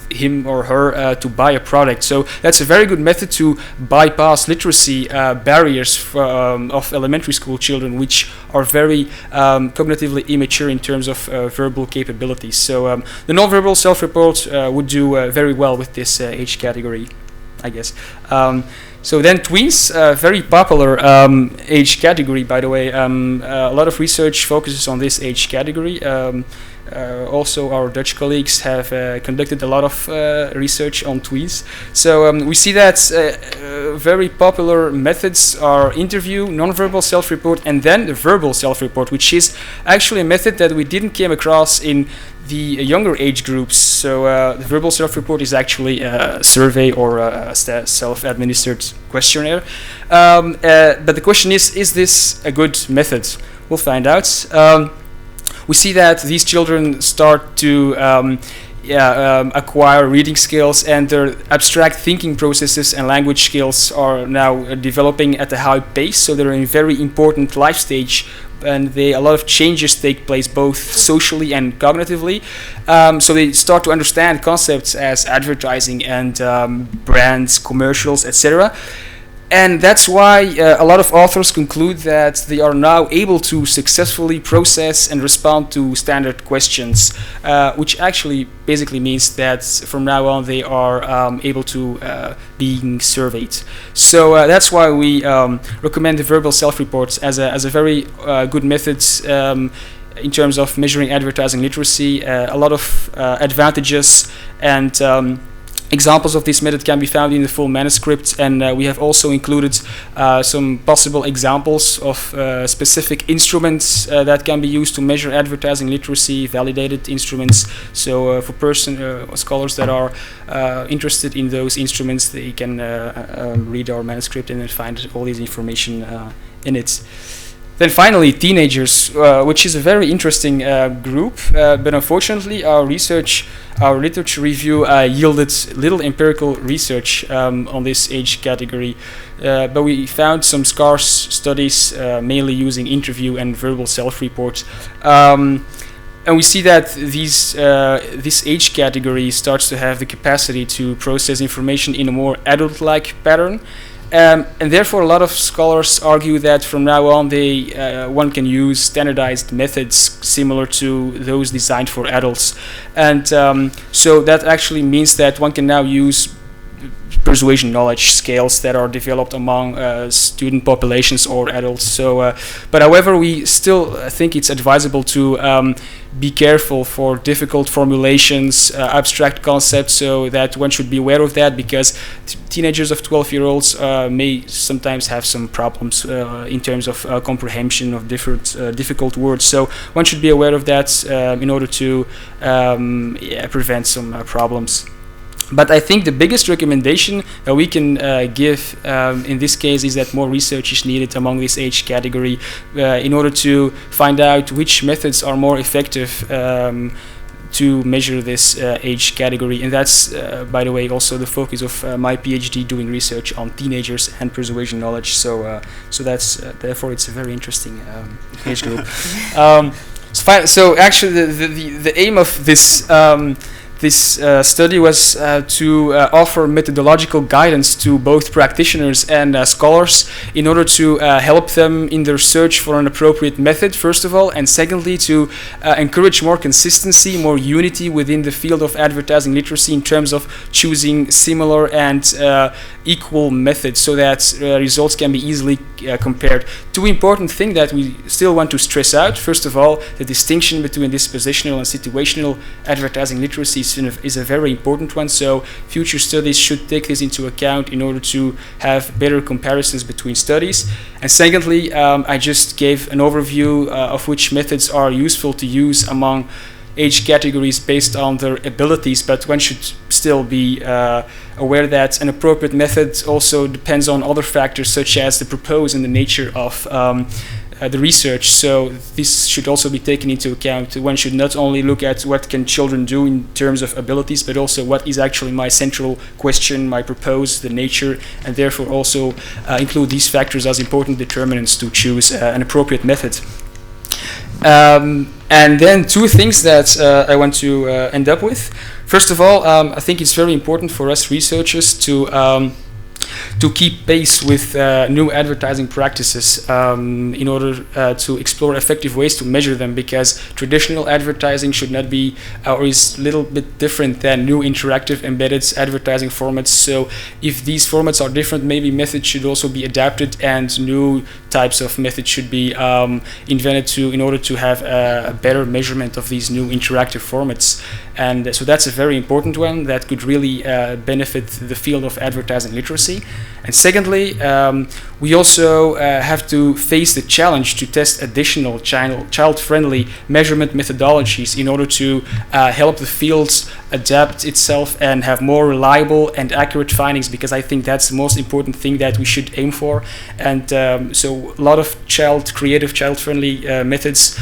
him or her to buy a product. So that's a very good method to bypass literacy barriers of elementary school children, which are very cognitively immature in terms of verbal capabilities. So the non-verbal self-report would do very well with this age category, I guess. So then tweens, very popular age category, by the way. A lot of research focuses on this age category. Also, our Dutch colleagues have conducted a lot of research on tweens. So we see that very popular methods are interview, nonverbal self-report, and then the verbal self-report, which is actually a method that we didn't come across in the younger age groups. So the verbal self-report is actually a survey or a self-administered questionnaire. But the question is this a good method? We'll find out. We see that these children start to acquire reading skills, and their abstract thinking processes and language skills are now developing at a high pace. So they're in a very important life stage, and a lot of changes take place both socially and cognitively. So they start to understand concepts as advertising and brands, commercials, etc. And that's why a lot of authors conclude that they are now able to successfully process and respond to standard questions, which actually basically means that from now on they are able to being surveyed. So that's why we recommend the verbal self-reports as a very good method in terms of measuring advertising literacy. A lot of advantages and examples of this method can be found in the full manuscript, and we have also included some possible examples of specific instruments that can be used to measure advertising literacy, validated instruments. So for scholars that are interested in those instruments, they can read our manuscript and then find all this information in it. Then finally, teenagers, which is a very interesting group, but unfortunately our literature review yielded little empirical research on this age category, but we found some scarce studies mainly using interview and verbal self-report. And we see that this age category starts to have the capacity to process information in a more adult-like pattern. And therefore, a lot of scholars argue that from now on, one can use standardized methods similar to those designed for adults. And so that actually means that one can now use persuasion knowledge scales that are developed among student populations or adults. So, but however, we still think it's advisable to be careful for difficult formulations, abstract concepts, so that one should be aware of that, because teenagers of 12-year-olds may sometimes have some problems in terms of comprehension of different difficult words. So one should be aware of that in order to prevent some problems. But I think the biggest recommendation that we can give in this case is that more research is needed among this age category in order to find out which methods are more effective to measure this age category. And that's, by the way, also the focus of my PhD, doing research on teenagers and persuasion knowledge. So, that's therefore it's a very interesting age group. So actually, the aim of this study was to offer methodological guidance to both practitioners and scholars in order to help them in their search for an appropriate method, first of all, and secondly, to encourage more consistency, more unity within the field of advertising literacy in terms of choosing similar and equal methods so that results can be easily compared. Two important things that we still want to stress out: first of all, the distinction between dispositional and situational advertising literacy is a very important one, so future studies should take this into account in order to have better comparisons between studies. And secondly, I just gave an overview of which methods are useful to use among age categories based on their abilities, but one should still be aware that an appropriate method also depends on other factors such as the purpose and the nature of the research. So this should also be taken into account. One should not only look at what can children do in terms of abilities, but also what is actually my central question, my purpose, the nature, and therefore also include these factors as important determinants to choose an appropriate method. And then two things that I want to end up with. First of all, I think it's very important for us researchers to keep pace with new advertising practices in order to explore effective ways to measure them, because traditional advertising should not be or is a little bit different than new interactive embedded advertising formats. So if these formats are different, maybe methods should also be adapted and new types of methods should be invented in order to have a better measurement of these new interactive formats. And so that's a very important one that could really benefit the field of advertising literacy. literacy. And secondly, we also have to face the challenge to test additional child-friendly measurement methodologies in order to help the fields adapt itself and have more reliable and accurate findings, because I think that's the most important thing that we should aim for. And so a lot of creative child-friendly methods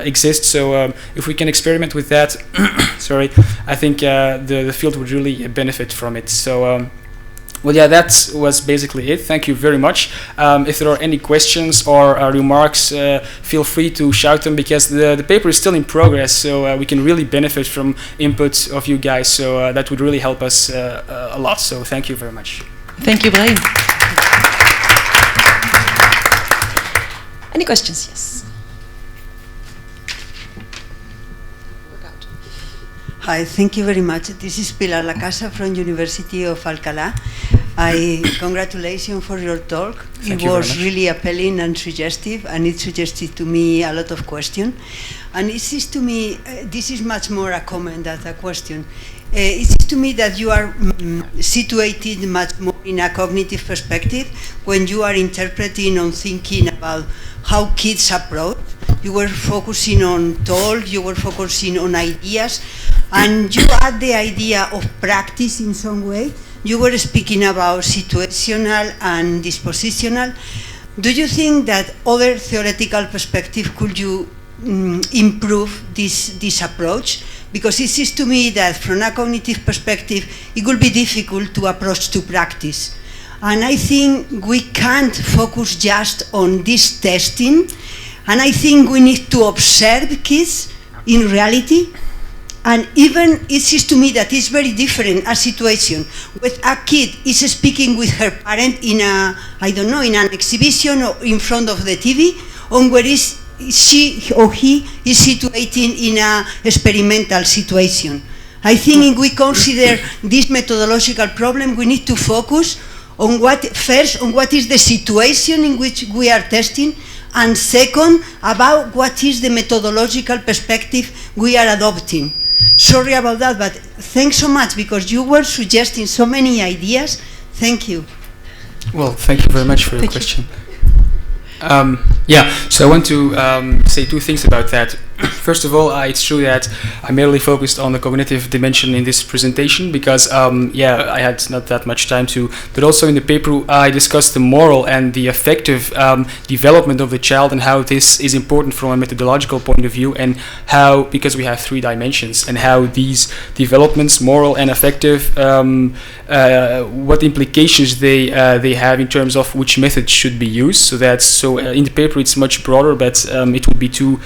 exist. So if we can experiment with that, sorry, I think the field would really benefit from it. So. Well, yeah, that was basically it. Thank you very much. If there are any questions or remarks, feel free to shout them, because the paper is still in progress, so we can really benefit from input of you guys. So that would really help us a lot. So thank you very much. Thank you, Brahim. Any questions? Yes. Hi, thank you very much. This is Pilar Lacasa from University of Alcalá. Congratulations for your talk. It was really appealing and suggestive, and it suggested to me a lot of questions. And it seems to me, this is much more a comment than a question. It seems to me that you are situated much more in a cognitive perspective when you are interpreting or thinking about how kids approach. You were focusing on talk, you were focusing on ideas, and you add the idea of practice in some way. You were speaking about situational and dispositional. Do you think that other theoretical perspective could you improve this approach? Because it seems to me that from a cognitive perspective, it will be difficult to approach to practice. And I think we can't focus just on this testing. And I think we need to observe kids in reality. And even it seems to me that it's very different a situation with a kid is speaking with her parent in a, I don't know, in an exhibition or in front of the TV, or where is she or he is situated in a experimental situation. I think if we consider this methodological problem, we need to focus on what is the situation in which we are testing, and second, about what is the methodological perspective we are adopting. Sorry about that, but thanks so much, because you were suggesting so many ideas. Thank you. Well, thank you very much for your question. Yeah, so I want to say two things about that. First of all, it's true that I merely focused on the cognitive dimension in this presentation because, yeah, I had not that much time to. But also in the paper, I discussed the moral and the affective development of the child and how this is important from a methodological point of view, and how, because we have 3 dimensions, and how these developments, moral and affective, what implications they have in terms of which method should be used. So that's in the paper it's much broader, but it would be too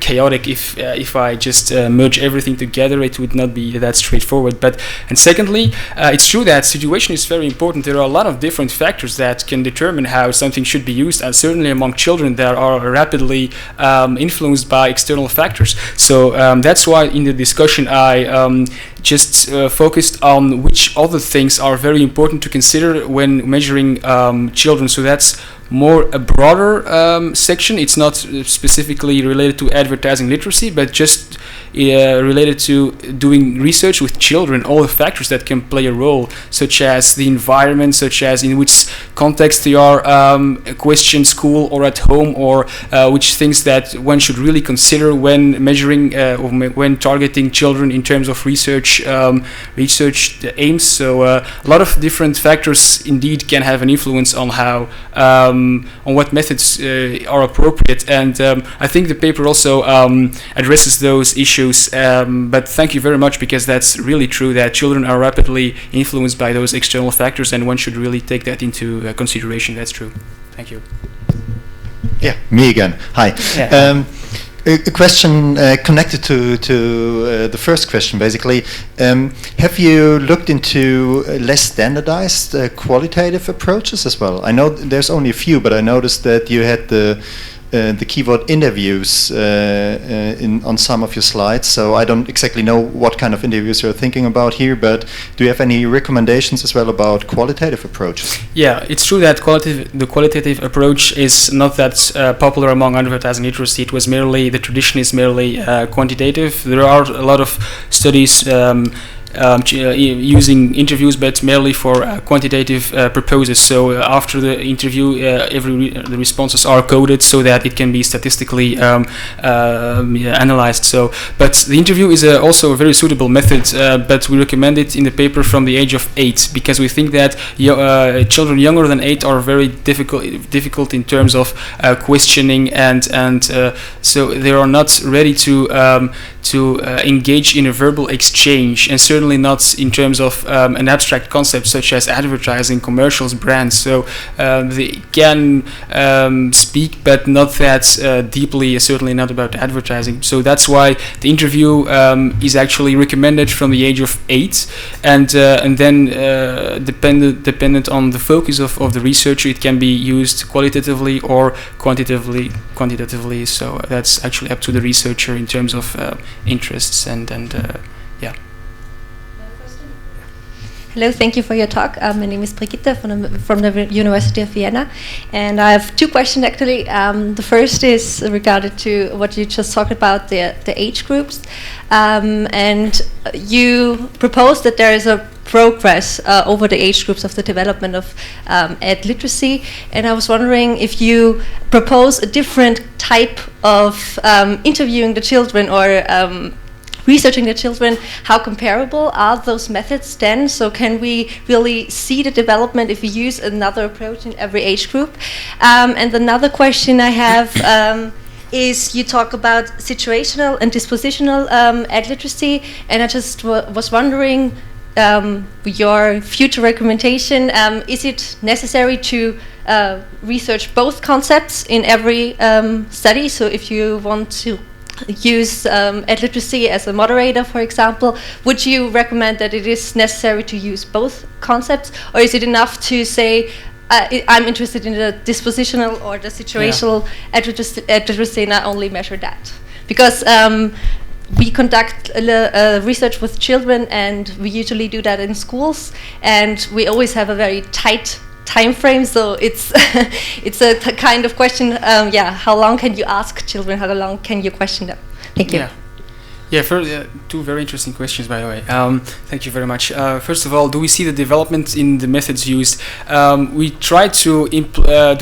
chaotic if I just merge everything together. It would not be that straightforward. And secondly, it's true that situation is very important. There are a lot of different factors that can determine how something should be used, and certainly among children that are rapidly influenced by external factors. So that's why in the discussion I just focused on which other things are very important to consider when measuring children. So that's more a broader section. It's not specifically related to advertising literacy, but just related to doing research with children, all the factors that can play a role, such as the environment, such as in which context they are questioned, school or at home, or which things that one should really consider when measuring or when targeting children in terms of research aims. So a lot of different factors indeed can have an influence on how on what methods are appropriate, and I think the paper also addresses those issues, but thank you very much, because that's really true that children are rapidly influenced by those external factors, and one should really take that into consideration. That's true. Thank you. Yeah, me again. Hi. Yeah. A question connected to the first question, basically. Have you looked into less standardized qualitative approaches as well? I know there's only a few, but I noticed that you had the keyword interviews on some of your slides, so I don't exactly know what kind of interviews you're thinking about here, but do you have any recommendations as well about qualitative approaches? Yeah, it's true that the qualitative approach is not that popular among advertising literacy. It was merely, the tradition is merely quantitative. There are a lot of studies using interviews, but merely for quantitative purposes. So after the interview, the responses are coded so that it can be statistically analyzed. So, but the interview is also a very suitable method, but we recommend it in the paper from the age of 8, because we think that children younger than 8 are very difficult in terms of questioning, and so they are not ready to engage in a verbal exchange, and certainly not in terms of an abstract concept such as advertising, commercials, brands. So they can speak, but not that deeply, certainly not about advertising. So that's why the interview is actually recommended from the age of 8, and then dependent on the focus of the researcher, it can be used qualitatively or quantitatively. So that's actually up to the researcher in terms of interests and yeah. Hello, thank you for your talk. My name is Brigitte from the University of Vienna, and I have 2 questions actually. The first is regarded to what you just talked about, the age groups, and you proposed that there is a progress over the age groups of the development of ad literacy, and I was wondering if you propose a different type of interviewing the children or researching the children, how comparable are those methods then? So can we really see the development if we use another approach in every age group? And another question I have is you talk about situational and dispositional ad literacy, and I just was wondering your future recommendation, is it necessary to research both concepts in every study? So if you want to use ad literacy as a moderator, for example, would you recommend that it is necessary to use both concepts, or is it enough to say I'm interested in the dispositional or the situational ad literacy and I only measure that? Because we conduct research with children, and we usually do that in schools, and we always have a very tight time frame, so it's it's a kind of question. How long can you ask children? How long can you question them? Thank you. Yeah, for 2 very interesting questions, by the way. Thank you very much. First of all, do we see the development in the methods used? We try to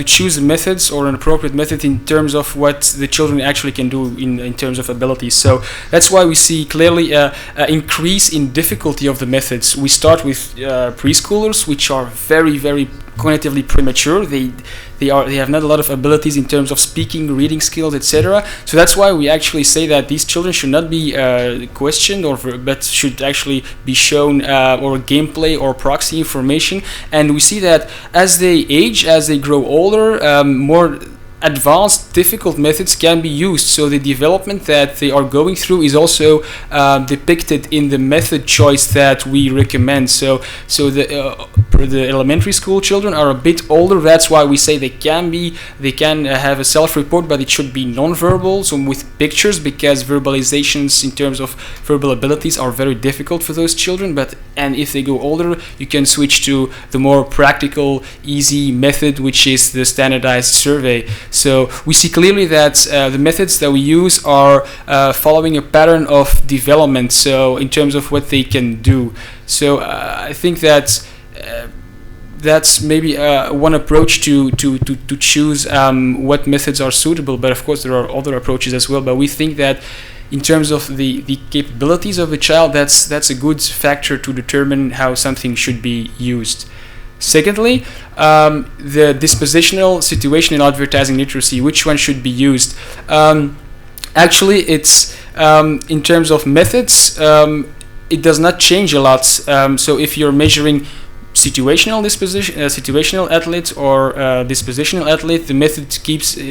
choose methods or an appropriate method in terms of what the children actually can do in terms of abilities. So that's why we see clearly an increase in difficulty of the methods. We start with preschoolers, which are very, very cognitively premature. They have not a lot of abilities in terms of speaking, reading skills, etc. So that's why we actually say that these children should not be questioned, but should actually be shown or gameplay or proxy information. And we see that as they age, as they grow older, more advanced, difficult methods can be used. So the development that they are going through is also depicted in the method choice that we recommend. So the elementary school children are a bit older. That's why we say they can have a self-report, but it should be non-verbal, so with pictures, because verbalizations in terms of verbal abilities are very difficult for those children. And if they go older, you can switch to the more practical, easy method, which is the standardized survey. So we see clearly that the methods that we use are following a pattern of development, so in terms of what they can do. So I think that that's maybe one approach to choose what methods are suitable, but of course there are other approaches as well. But we think that in terms of the capabilities of the child, that's a good factor to determine how something should be used. Secondly, the dispositional, situational advertising literacy, which one should be used? Actually, it's in terms of methods, it does not change a lot. So if you're measuring situational athlete or dispositional athlete, the method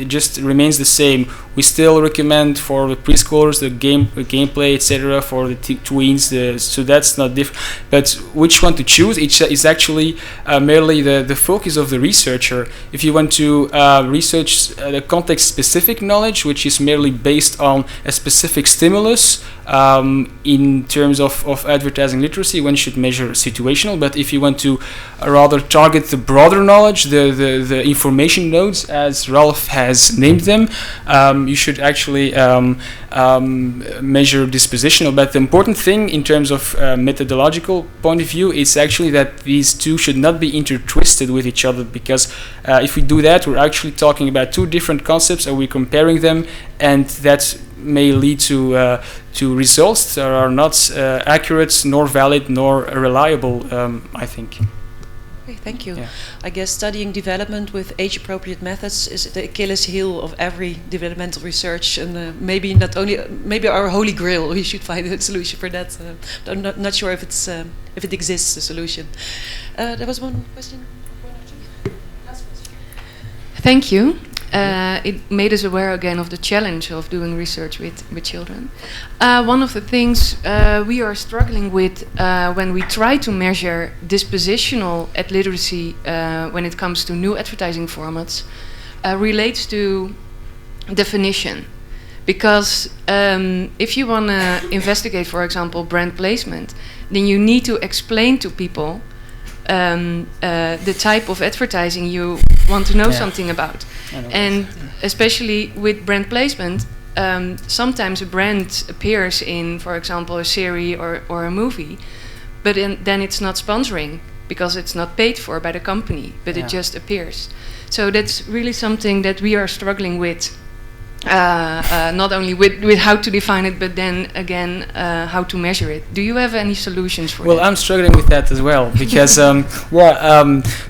just remains the same. We still recommend for the preschoolers the gameplay, etc. For the tweens, so that's not different. But which one to choose? It's actually merely the focus of the researcher. If you want to research the context-specific knowledge, which is merely based on a specific stimulus, in terms of advertising literacy, one should measure situational. But if you want to rather target the broader knowledge, the information nodes, as Ralph has named them, you should actually measure dispositional. But the important thing in terms of methodological point of view is actually that these two should not be intertwisted with each other, because if we do that, we're actually talking about two different concepts and we're comparing them, and that may lead to results that are not accurate, nor valid, nor reliable, I think. Okay, thank you. Yeah. I guess studying development with age-appropriate methods is the Achilles heel of every developmental research, and maybe not only, maybe our holy grail. We should find a solution for that. I'm not sure if it exists, a solution. There was one question. Last question. Thank you. It made us aware again of the challenge of doing research with children. One of the things we are struggling with when we try to measure dispositional ad literacy when it comes to new advertising formats relates to definition. Because if you want to investigate, for example, brand placement, then you need to explain to people the type of advertising you want to know something about. And especially with brand placement, sometimes a brand appears in, for example, a series or a movie, but then it's not sponsoring because it's not paid for by the company, but it just appears. So that's really something that we are struggling with. Not only with how to define it, but then again how to measure it. Do you have any solutions for Well, that? I'm struggling with that as well, because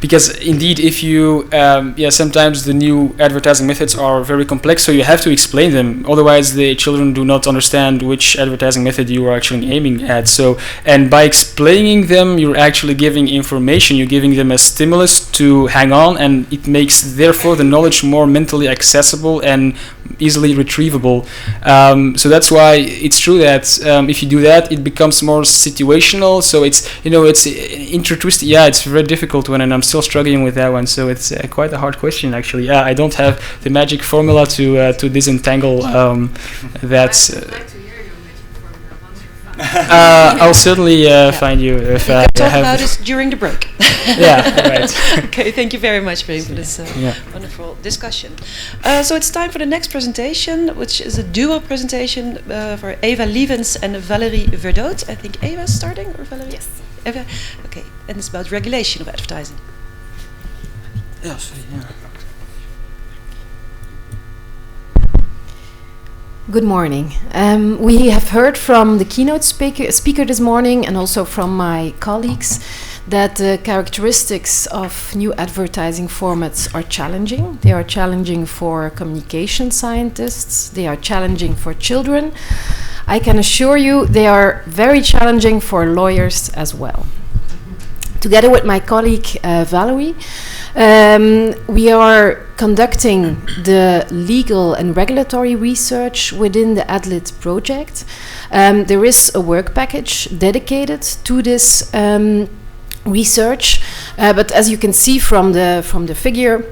because indeed, if you sometimes the new advertising methods are very complex, so you have to explain them. Otherwise, the children do not understand which advertising method you are actually aiming at. So, and by explaining them, you're actually giving information. You're giving them a stimulus to hang on, and it makes therefore the knowledge more mentally accessible and easily retrievable. So that's why it's true that if you do that, it becomes more situational. So it's intertwisted. Yeah, it's very difficult one, and I'm still struggling with that one. So it's quite a hard question actually. I don't have the magic formula to disentangle that. I'll certainly find you if I talk have. about this during the break. Yeah, right. Okay, thank you very much, Wim, for this wonderful discussion. So it's time for the next presentation, which is a duo presentation for Eva Lievens and Valerie Verdoot. I think Eva's starting, or Valerie? Yes. Eva? Okay, and it's about regulation of advertising. Yes, yeah. Good morning. We have heard from the keynote speaker this morning, and also from my colleagues, that the characteristics of new advertising formats are challenging. They are challenging for communication scientists. They are challenging for children. I can assure you they are very challenging for lawyers as well. Together with my colleague Valerie, we are conducting the legal and regulatory research within the ADLIT project. There is a work package dedicated to this research, but as you can see from the figure,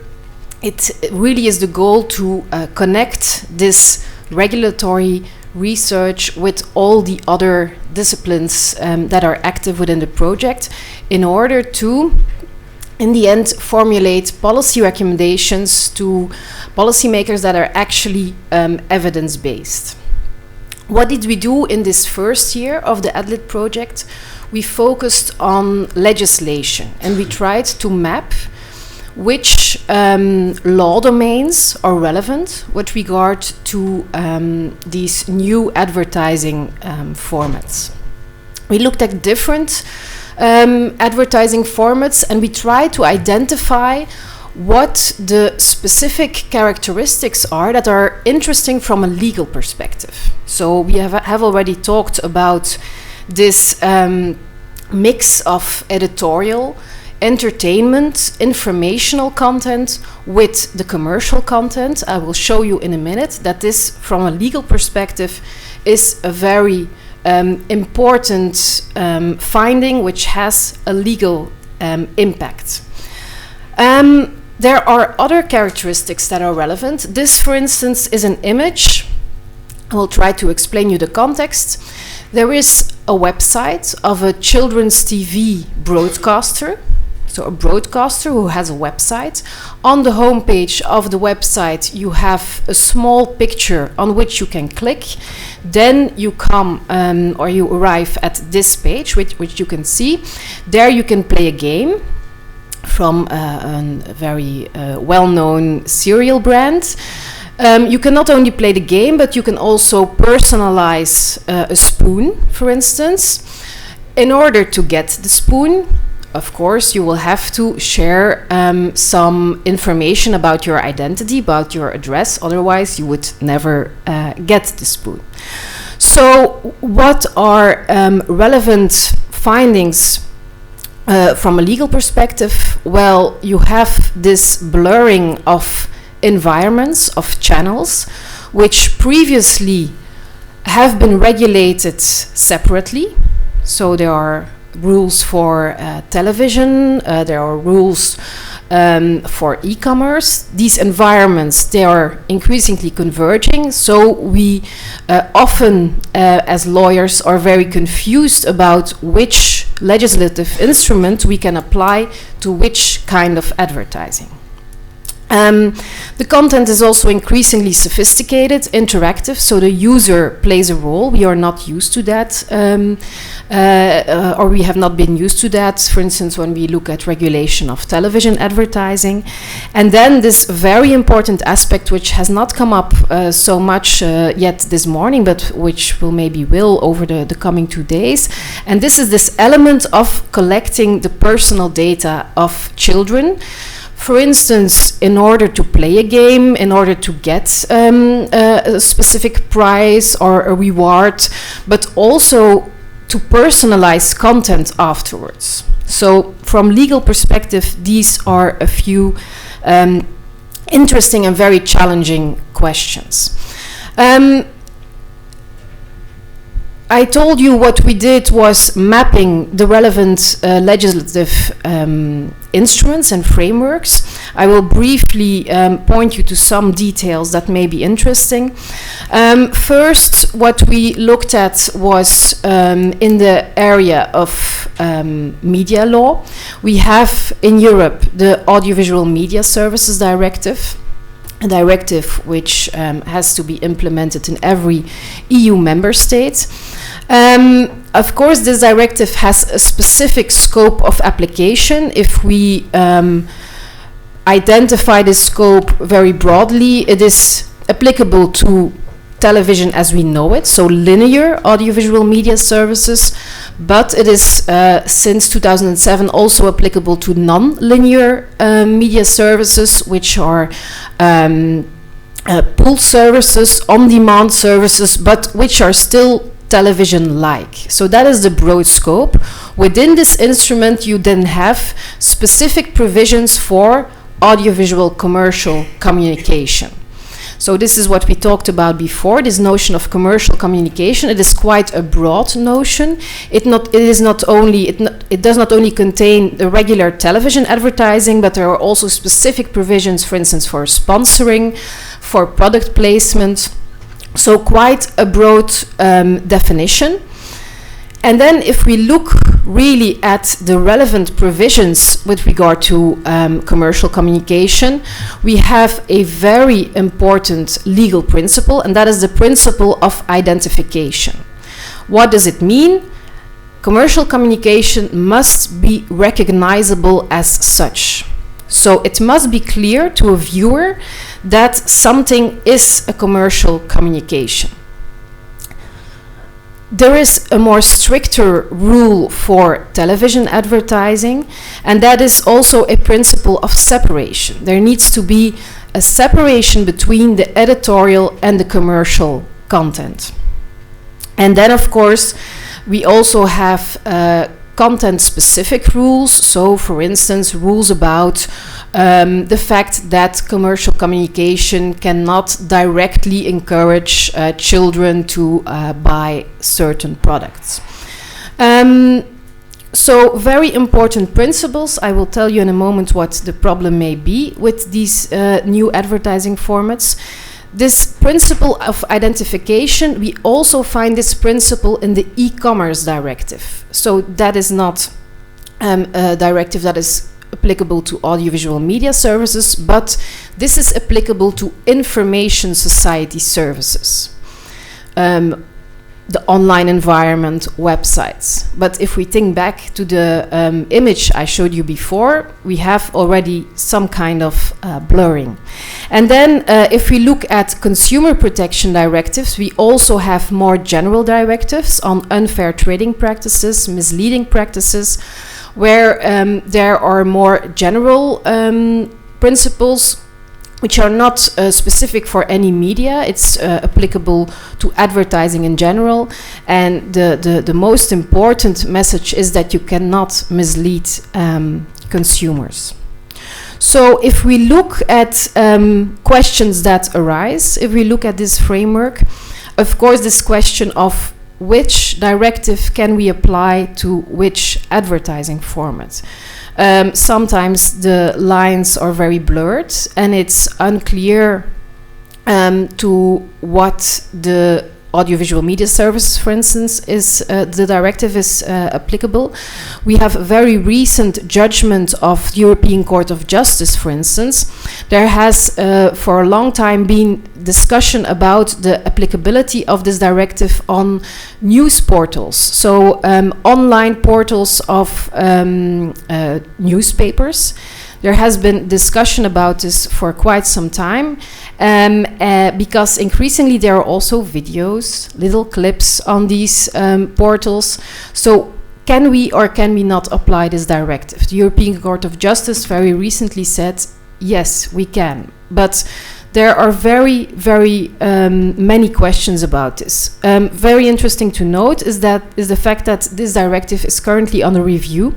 it really is the goal to connect this regulatory research with all the other disciplines that are active within the project, in order to, in the end, formulate policy recommendations to policymakers that are actually evidence-based. What did we do in this first year of the ADLIT project? We focused on legislation, and we tried to map which law domains are relevant with regard to these new advertising formats. We looked at different advertising formats, and we tried to identify what the specific characteristics are that are interesting from a legal perspective. So we have already talked about this mix of editorial, entertainment, informational content with the commercial content. I will show you in a minute that this, from a legal perspective, is a very important finding which has a legal impact. There are other characteristics that are relevant. This, for instance, is an image I will try to explain you the context. There is a website of a children's TV broadcaster, so a broadcaster who has a website. On the homepage of the website you have a small picture on which you can click. Then you come or you arrive at this page which you can see. There you can play a game from a very well-known cereal brand. You can not only play the game, but you can also personalize a spoon, for instance. In order to get the spoon, of course, you will have to share some information about your identity, about your address, otherwise you would never get the spoon. So what are relevant findings from a legal perspective? Well, you have this blurring of environments, of channels, which previously have been regulated separately. So there are rules for television, there are rules for e-commerce. These environments, they are increasingly converging, so we often as lawyers are very confused about which legislative instrument we can apply to which kind of advertising. The content is also increasingly sophisticated, interactive, so the user plays a role. We are not used to that, or we have not been used to that, for instance, when we look at regulation of television advertising. And then this very important aspect, which has not come up so much yet this morning, but which will over the coming 2 days. And this is this element of collecting the personal data of children. For instance, in order to play a game, in order to get a specific prize or a reward, but also to personalize content afterwards. So from legal perspective, these are a few interesting and very challenging questions. I told you what we did was mapping the relevant legislative instruments and frameworks. I will briefly point you to some details that may be interesting. First, what we looked at was in the area of media law. We have in Europe the Audiovisual Media Services Directive, a directive which has to be implemented in every EU member state. Of course, this directive has a specific scope of application. If we identify this scope very broadly, it is applicable to television as we know it, so linear audiovisual media services, but it is since 2007 also applicable to non-linear media services, which are pull services, on-demand services, but which are still television-like. So that is the broad scope. Within this instrument, you then have specific provisions for audiovisual commercial communication. So this is what we talked about before, this notion of commercial communication. It is quite a broad notion. It does not only contain the regular television advertising, but there are also specific provisions, for instance, for sponsoring, for product placement. So quite a broad definition. And then if we look really at the relevant provisions with regard to commercial communication, we have a very important legal principle, and that is the principle of identification. What does it mean? Commercial communication must be recognizable as such. So it must be clear to a viewer that something is a commercial communication. There is a more stricter rule for television advertising, and that is also a principle of separation. There needs to be a separation between the editorial and the commercial content. And then, of course, we also have content-specific rules. So, for instance, rules about the fact that commercial communication cannot directly encourage children to buy certain products. So, very important principles. I will tell you in a moment what the problem may be with these new advertising formats. this principle of identification, we also find this principle in the e-commerce directive. So that is not a directive that is applicable to audiovisual media services, but this is applicable to information society services. The online environment, websites. But if we think back to the image I showed you before, we have already some kind of blurring. And then if we look at consumer protection directives, we also have more general directives on unfair trading practices, misleading practices, where there are more general principles which are not specific for any media. It's applicable to advertising in general. And the most important message is that you cannot mislead consumers. So if we look at questions that arise, if we look at this framework, of course this question of which directive can we apply to which advertising format. Sometimes the lines are very blurred and it's unclear to what the audiovisual media service, for instance, is the directive is applicable. We have a very recent judgment of the European Court of Justice, for instance. There has for a long time been discussion about the applicability of this directive on news portals. So online portals of newspapers. There has been discussion about this for quite some time because increasingly there are also videos, little clips on these portals. So can we or can we not apply this directive? The European Court of Justice very recently said, yes, we can. But there are very, very many questions about this. Very interesting to note is the fact that this directive is currently under review.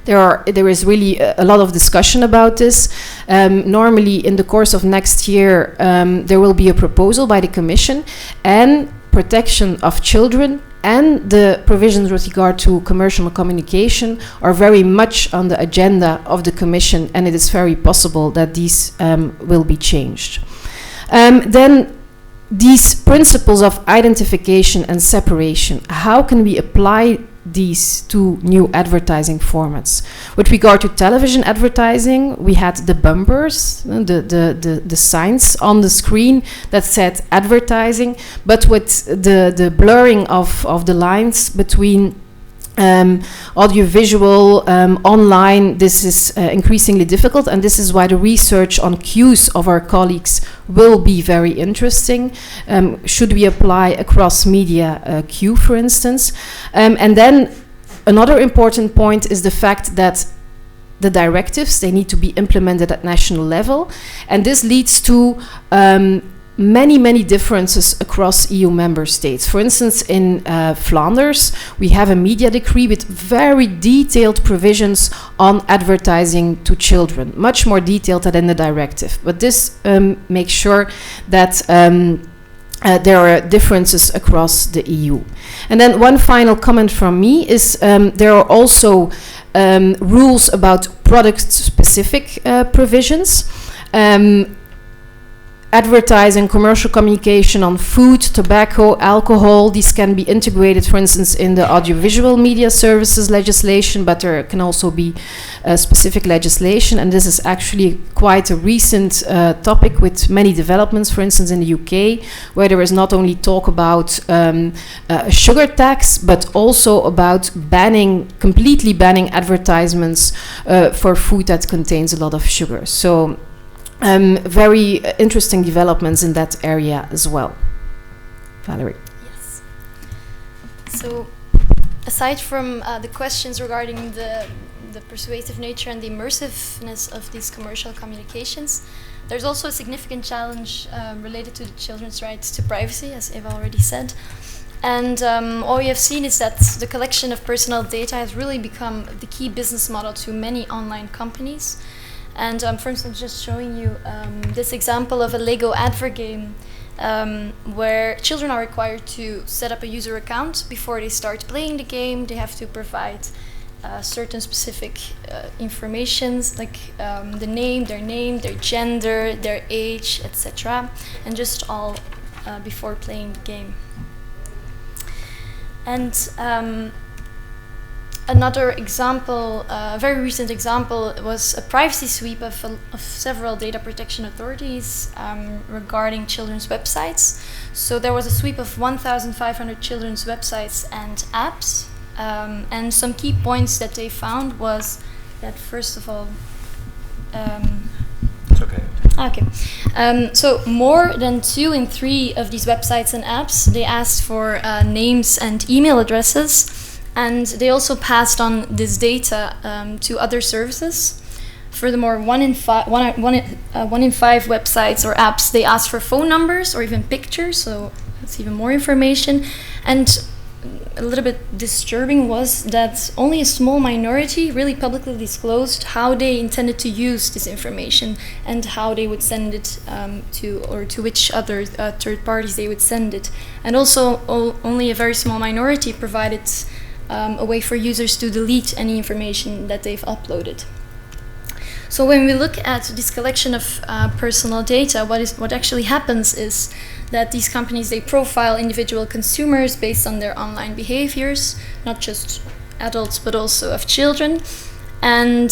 There is really a lot of discussion about this. Normally, in the course of next year, there will be a proposal by the Commission, and protection of children and the provisions with regard to commercial communication are very much on the agenda of the Commission, and it is very possible that these will be changed. Then these principles of identification and separation, how can we apply these two new advertising formats? With regard to television advertising, we had the bumpers, the signs on the screen that said advertising, but with the blurring of the lines between audiovisual, online, this is increasingly difficult, and this is why the research on cues of our colleagues will be very interesting. Should we apply across media cue, for instance? And then another important point is the fact that the directives, they need to be implemented at national level, and this leads to many differences across EU member states. For instance, in Flanders, we have a media decree with very detailed provisions on advertising to children, much more detailed than in the directive. But this makes sure that there are differences across the EU. And then one final comment from me is there are also rules about product-specific provisions. Advertising, commercial communication on food, tobacco, alcohol, these can be integrated, for instance, in the audiovisual media services legislation, but there can also be specific legislation, and this is actually quite a recent topic with many developments, for instance, in the UK, where there is not only talk about a sugar tax, but also about completely banning advertisements for food that contains a lot of sugar. So very interesting developments in that area as well. Valerie. Yes. So, aside from the questions regarding the persuasive nature and the immersiveness of these commercial communications, there's also a significant challenge related to the children's rights to privacy, as Eva already said. And all we have seen is that the collection of personal data has really become the key business model to many online companies. And for instance, just showing you this example of a Lego advert game where children are required to set up a user account before they start playing the game. They have to provide certain specific informations, like the name, their gender, their age, etc., and just all before playing the game. And another example, a very recent example, was a privacy sweep of several data protection authorities regarding children's websites. So there was a sweep of 1,500 children's websites and apps. And some key points that they found was that, first of all, it's okay. Okay. So more than 2 in 3 of these websites and apps, they asked for names and email addresses, and they also passed on this data to other services. Furthermore, 1 in 5 websites or apps, they asked for phone numbers or even pictures, so that's even more information. And a little bit disturbing was that only a small minority really publicly disclosed how they intended to use this information and how they would send it to which other third parties they would send it. And also only a very small minority provided a way for users to delete any information that they've uploaded. So when we look at this collection of personal data, what actually happens is that these companies, they profile individual consumers based on their online behaviors, not just adults, but also of children. And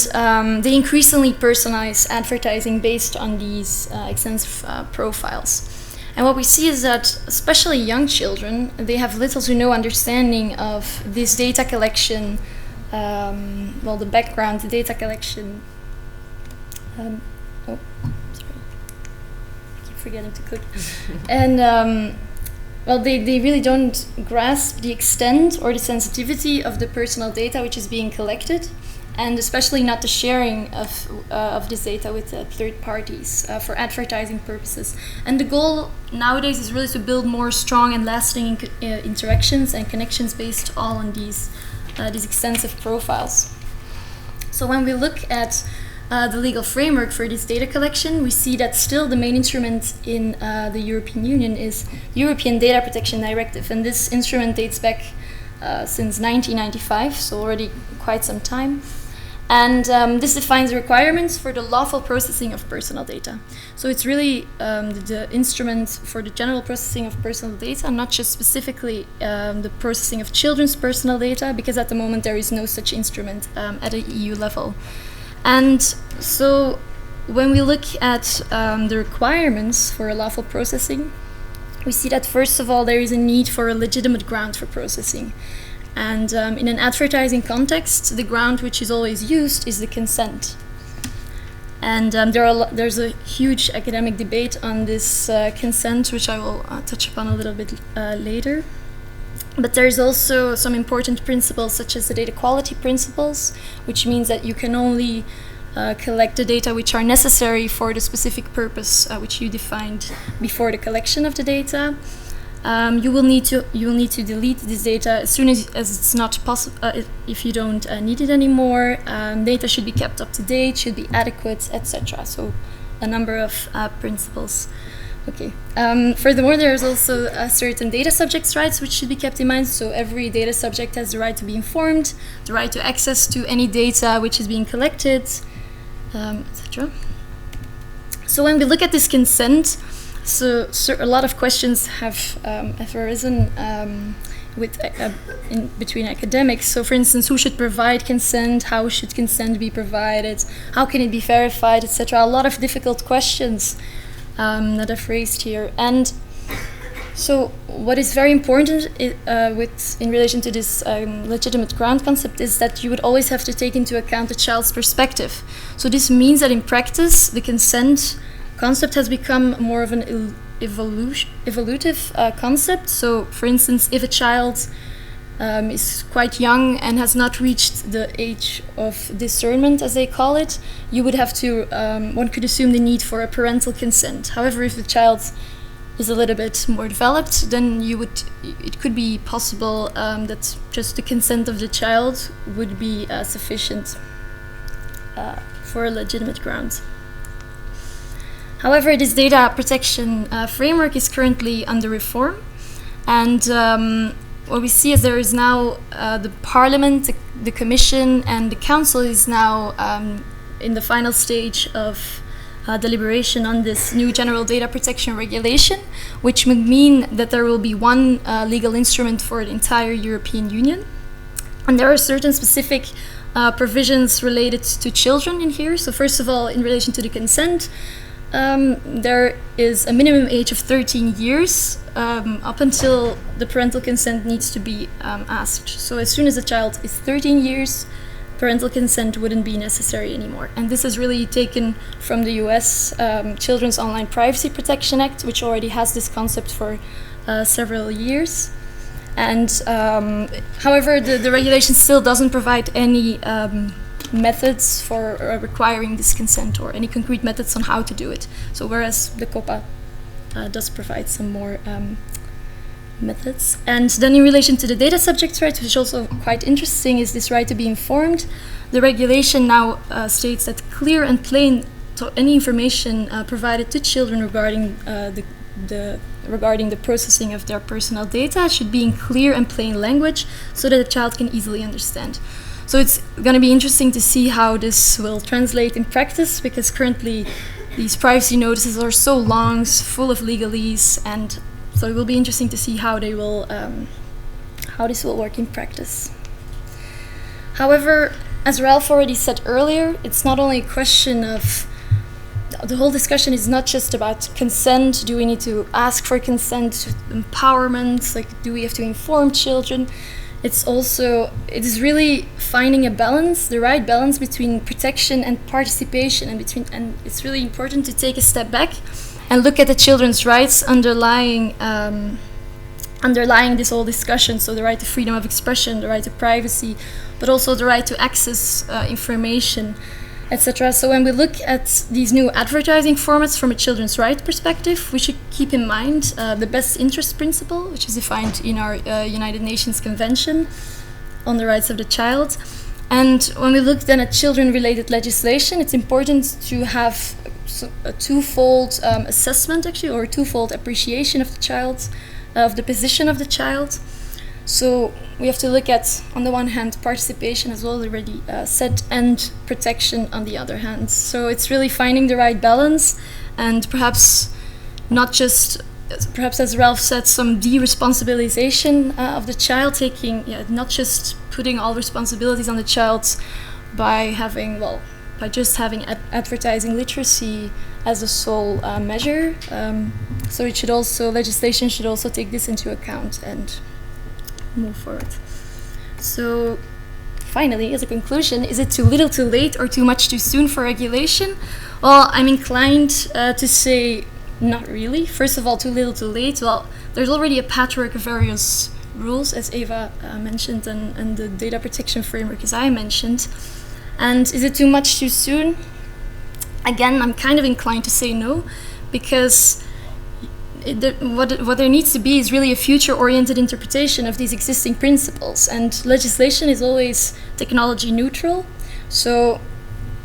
they increasingly personalize advertising based on these extensive profiles. And what we see is that, especially young children, they have little to no understanding of this data collection, the background, the data collection. Forgetting to click. And they really don't grasp the extent or the sensitivity of the personal data which is being collected, and especially not the sharing of this data with third parties for advertising purposes. And the goal nowadays is really to build more strong and lasting interactions and connections based all on these extensive profiles. So when we look at the legal framework for this data collection, we see that still the main instrument in the European Union is the European Data Protection Directive, and this instrument dates back since 1995, so already quite some time. And this defines the requirements for the lawful processing of personal data. So it's really the instrument for the general processing of personal data, not just specifically the processing of children's personal data, because at the moment there is no such instrument at an EU level. And so when we look at the requirements for a lawful processing, we see that first of all there is a need for a legitimate ground for processing. And in an advertising context, the ground which is always used is the consent. And there's a huge academic debate on this consent, which I will touch upon a little bit later. But there's also some important principles, such as the data quality principles, which means that you can only collect the data which are necessary for the specific purpose which you defined before the collection of the data. You will need to delete this data as soon as it's not possible. If you don't need it anymore, data should be kept up to date, should be adequate, etc. So a number of principles. Okay. Furthermore, there is also certain data subjects' rights which should be kept in mind. So every data subject has the right to be informed, the right to access to any data which is being collected, etc. So when we look at this consent, so a lot of questions have arisen between academics. So for instance, who should provide consent? How should consent be provided? How can it be verified, etc. A lot of difficult questions that I've raised here. And so what is very important in relation to this legitimate ground concept is that you would always have to take into account the child's perspective. So this means that in practice, the consent concept has become more of an evolutive concept. So for instance, if a child is quite young and has not reached the age of discernment, as they call it, you would have to, one could assume the need for a parental consent. However, if the child is a little bit more developed, then it could be possible that just the consent of the child would be sufficient for a legitimate ground. However, this data protection framework is currently under reform, and what we see is there is now the Parliament, the Commission, and the Council is now in the final stage of deliberation on this new General Data Protection Regulation, which would mean that there will be one legal instrument for the entire European Union. And there are certain specific provisions related to children in here. So first of all, in relation to the consent, there is a minimum age of 13 years up until the parental consent needs to be asked. So as soon as a child is 13 years, parental consent wouldn't be necessary anymore. And this is really taken from the US Children's Online Privacy Protection Act, which already has this concept for several years. And however, the regulation still doesn't provide any methods for requiring this consent or any concrete methods on how to do it. So whereas the COPPA does provide some more methods. And then in relation to the data subject right, which is also quite interesting, is this right to be informed. The regulation now states that clear and plain any information provided to children regarding regarding the processing of their personal data should be in clear and plain language so that the child can easily understand. So it's going to be interesting to see how this will translate in practice, because currently these privacy notices are so long, full of legalese, and so it will be interesting to see how they will, how this will work in practice. However, as Ralph already said earlier, it's not only a question of, the whole discussion is not just about consent. Do we need to ask for consent? Empowerment, like do we have to inform children? It is really finding a balance, the right balance between protection and participation, and it's really important to take a step back and look at the children's rights underlying this whole discussion. So the right to freedom of expression, the right to privacy, but also the right to access information, etc. So when we look at these new advertising formats from a children's rights perspective, we should keep in mind the best interest principle, which is defined in our United Nations Convention on the Rights of the Child. And when we look then at children-related legislation, it's important to have a twofold assessment, actually, or a twofold appreciation of the child, of the position of the child. So we have to look at, on the one hand, participation, as well already said, and protection on the other hand. So it's really finding the right balance, and perhaps not just, perhaps as Ralph said, some de-responsibilization of the child, not just putting all responsibilities on the child by just having advertising literacy as a sole measure. So it should also, legislation should also take this into account and move forward. So finally, as a conclusion, is it too little too late or too much too soon for regulation? Well, I'm inclined to say not really. First of all, too little too late. Well, there's already a patchwork of various rules, as Eva mentioned, and the data protection framework, as I mentioned. And is it too much too soon? Again, I'm kind of inclined to say no, because what there needs to be is really a future-oriented interpretation of these existing principles, and legislation is always technology neutral, so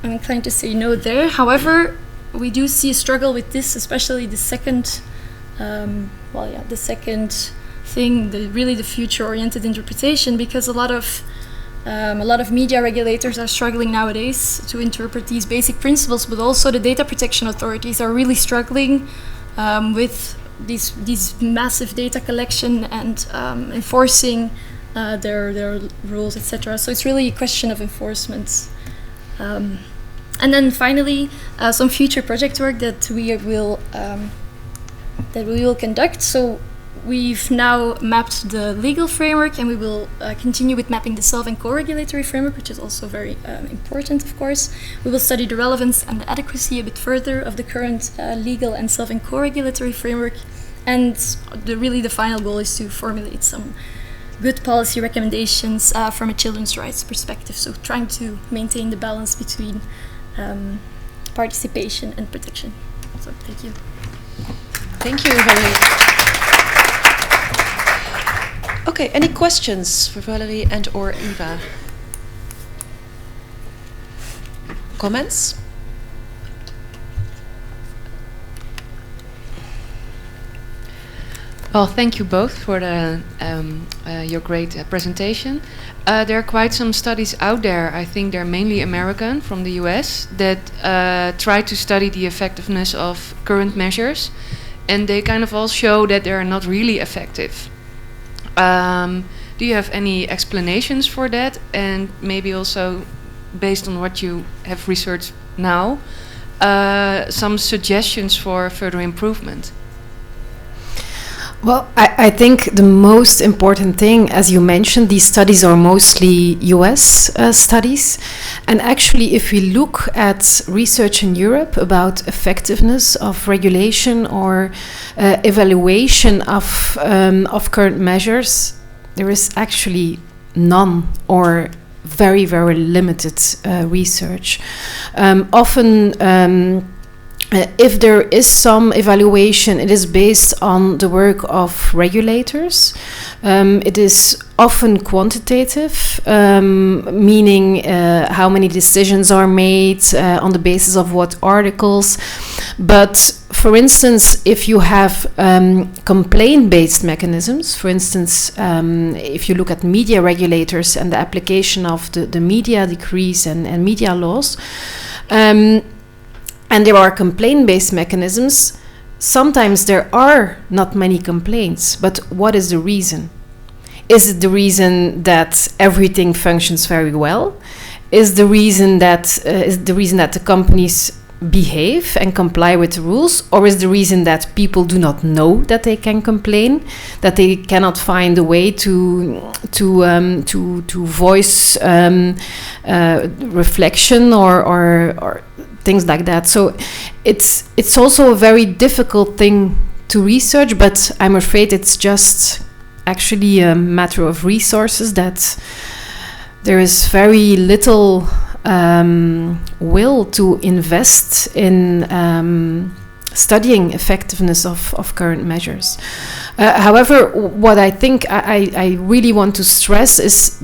I'm inclined to say no there. However, we do see a struggle with this, especially the second, the second thing, really the future-oriented interpretation, because a lot of media regulators are struggling nowadays to interpret these basic principles, but also the data protection authorities are really struggling with these massive data collection and enforcing their rules, etc. So it's really a question of enforcement. And then finally, some future project work that we will conduct. So we've now mapped the legal framework, and we will continue with mapping the self and co-regulatory framework, which is also very important, of course. We will study the relevance and the adequacy a bit further of the current legal and self and co-regulatory framework. And really the final goal is to formulate some good policy recommendations from a children's rights perspective. So trying to maintain the balance between participation and protection. So thank you. Thank you, Valerie. Okay, any questions for Valerie and or Eva? Comments? Well, thank you both for your great presentation. There are quite some studies out there, I think they're mainly American, from the US, that try to study the effectiveness of current measures, and they kind of all show that they are not really effective. Do you have any explanations for that? And maybe also, based on what you have researched now, some suggestions for further improvement? Well, I think the most important thing, as you mentioned, these studies are mostly US studies. And actually, if we look at research in Europe about effectiveness of regulation or evaluation of current measures, there is actually none or very, very limited research. Often, if there is some evaluation, it is based on the work of regulators. It is often quantitative, meaning how many decisions are made, on the basis of what articles. But for instance, if you have complaint-based mechanisms, for instance, if you look at media regulators and the application of the media decrees and media laws, and there are complaint-based mechanisms, sometimes there are not many complaints, but what is the reason? Is it the reason that everything functions very well? Is the reason that the companies behave and comply with the rules, or is the reason that people do not know that they can complain, that they cannot find a way to voice reflection or things like that? So it's also a very difficult thing to research, but I'm afraid it's just actually a matter of resources, that there is very little will to invest in studying effectiveness of current measures. However, what I think I really want to stress is,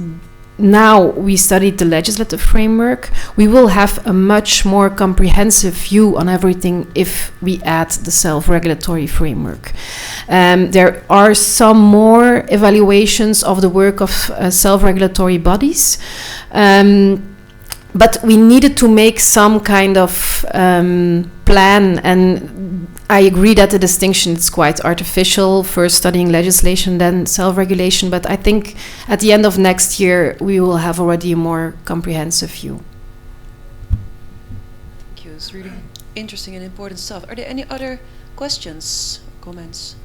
now we studied the legislative framework, we will have a much more comprehensive view on everything if we add the self-regulatory framework. There are some more evaluations of the work of self-regulatory bodies, but we needed to make some kind of plan, and I agree that the distinction is quite artificial, first studying legislation, then self-regulation, but I think at the end of next year we will have already a more comprehensive view. Thank you, it's really interesting and important stuff. Are there any other questions, comments?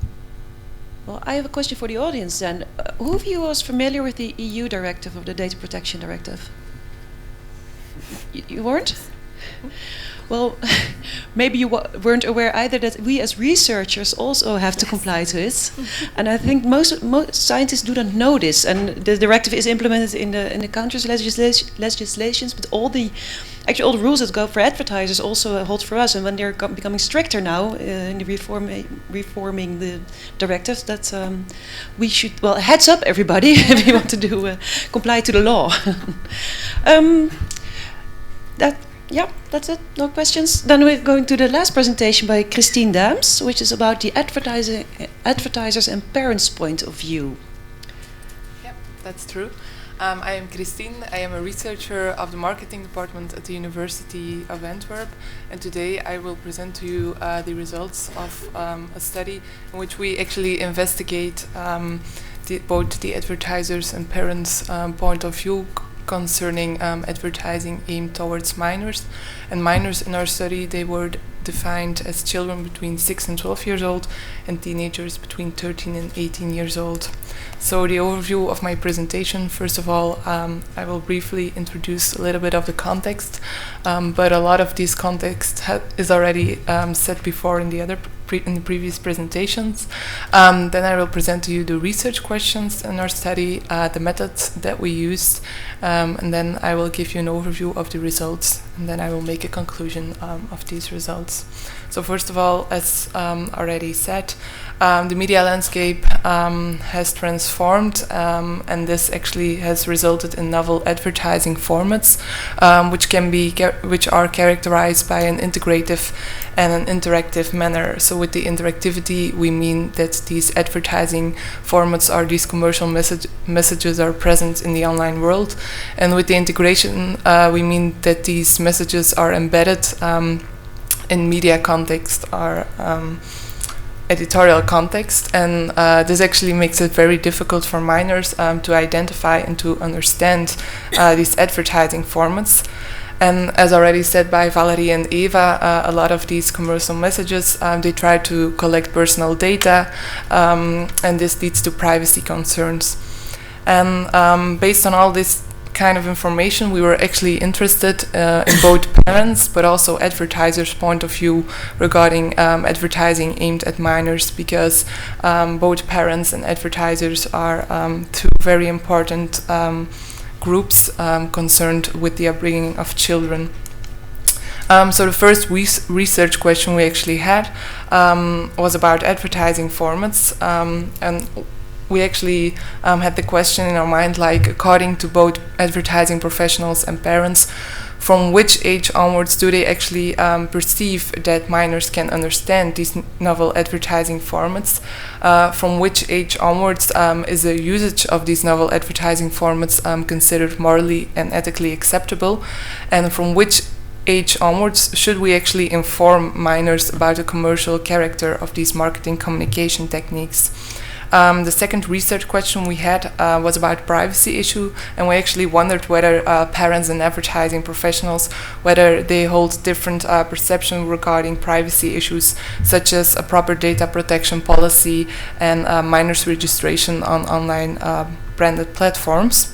Well, I have a question for the audience then. Who of you was familiar with the EU directive, of the Data Protection Directive? You weren't? Well, maybe you weren't aware either that we as researchers also have to comply to it. And I think most scientists do not know this. And the directive is implemented in the country's legislations, but all the rules that go for advertisers also hold for us. And when they're becoming stricter now in the reforming the directives, that we should, well, heads up everybody if you want to do comply to the law. Yeah, that's it. No questions. Then we're going to the last presentation by Christine Dams, which is about the advertisers and parents' point of view. Yep, that's true. I am Christine. I am a researcher of the marketing department at the University of Antwerp, and today I will present to you the results of a study in which we actually investigate both the advertisers and parents' point of view concerning advertising aimed towards minors. And minors in our study, they were defined as children between 6 and 12 years old and teenagers between 13 and 18 years old. So the overview of my presentation, first of all, I will briefly introduce a little bit of the context, but a lot of this context is already set before in the other in the previous presentations. Then I will present to you the research questions in our study, the methods that we used, and then I will give you an overview of the results, and then I will make a conclusion of these results. So first of all, as already said, the media landscape has transformed, and this actually has resulted in novel advertising formats, which are characterized by an integrative and an interactive manner. So So with the interactivity, we mean that these advertising formats or these commercial messages are present in the online world. And with the integration, we mean that these messages are embedded in media context or editorial context, and this actually makes it very difficult for minors to identify and to understand these advertising formats. And as already said by Valerie and Eva, a lot of these commercial messages, they try to collect personal data, and this leads to privacy concerns. And based on all this kind of information, we were actually interested in both parents but also advertisers' point of view regarding advertising aimed at minors, because both parents and advertisers are two very important groups concerned with the upbringing of children. So the first research question we actually had was about advertising formats, and we actually had the question in our mind, like, according to both advertising professionals and parents, from which age onwards do they actually perceive that minors can understand these novel advertising formats? From which age onwards is the usage of these novel advertising formats considered morally and ethically acceptable? And from which age onwards should we actually inform minors about the commercial character of these marketing communication techniques? The second research question we had was about privacy issue, and we actually wondered whether parents and advertising professionals, whether they hold different perception regarding privacy issues, such as a proper data protection policy and minors registration on online branded platforms.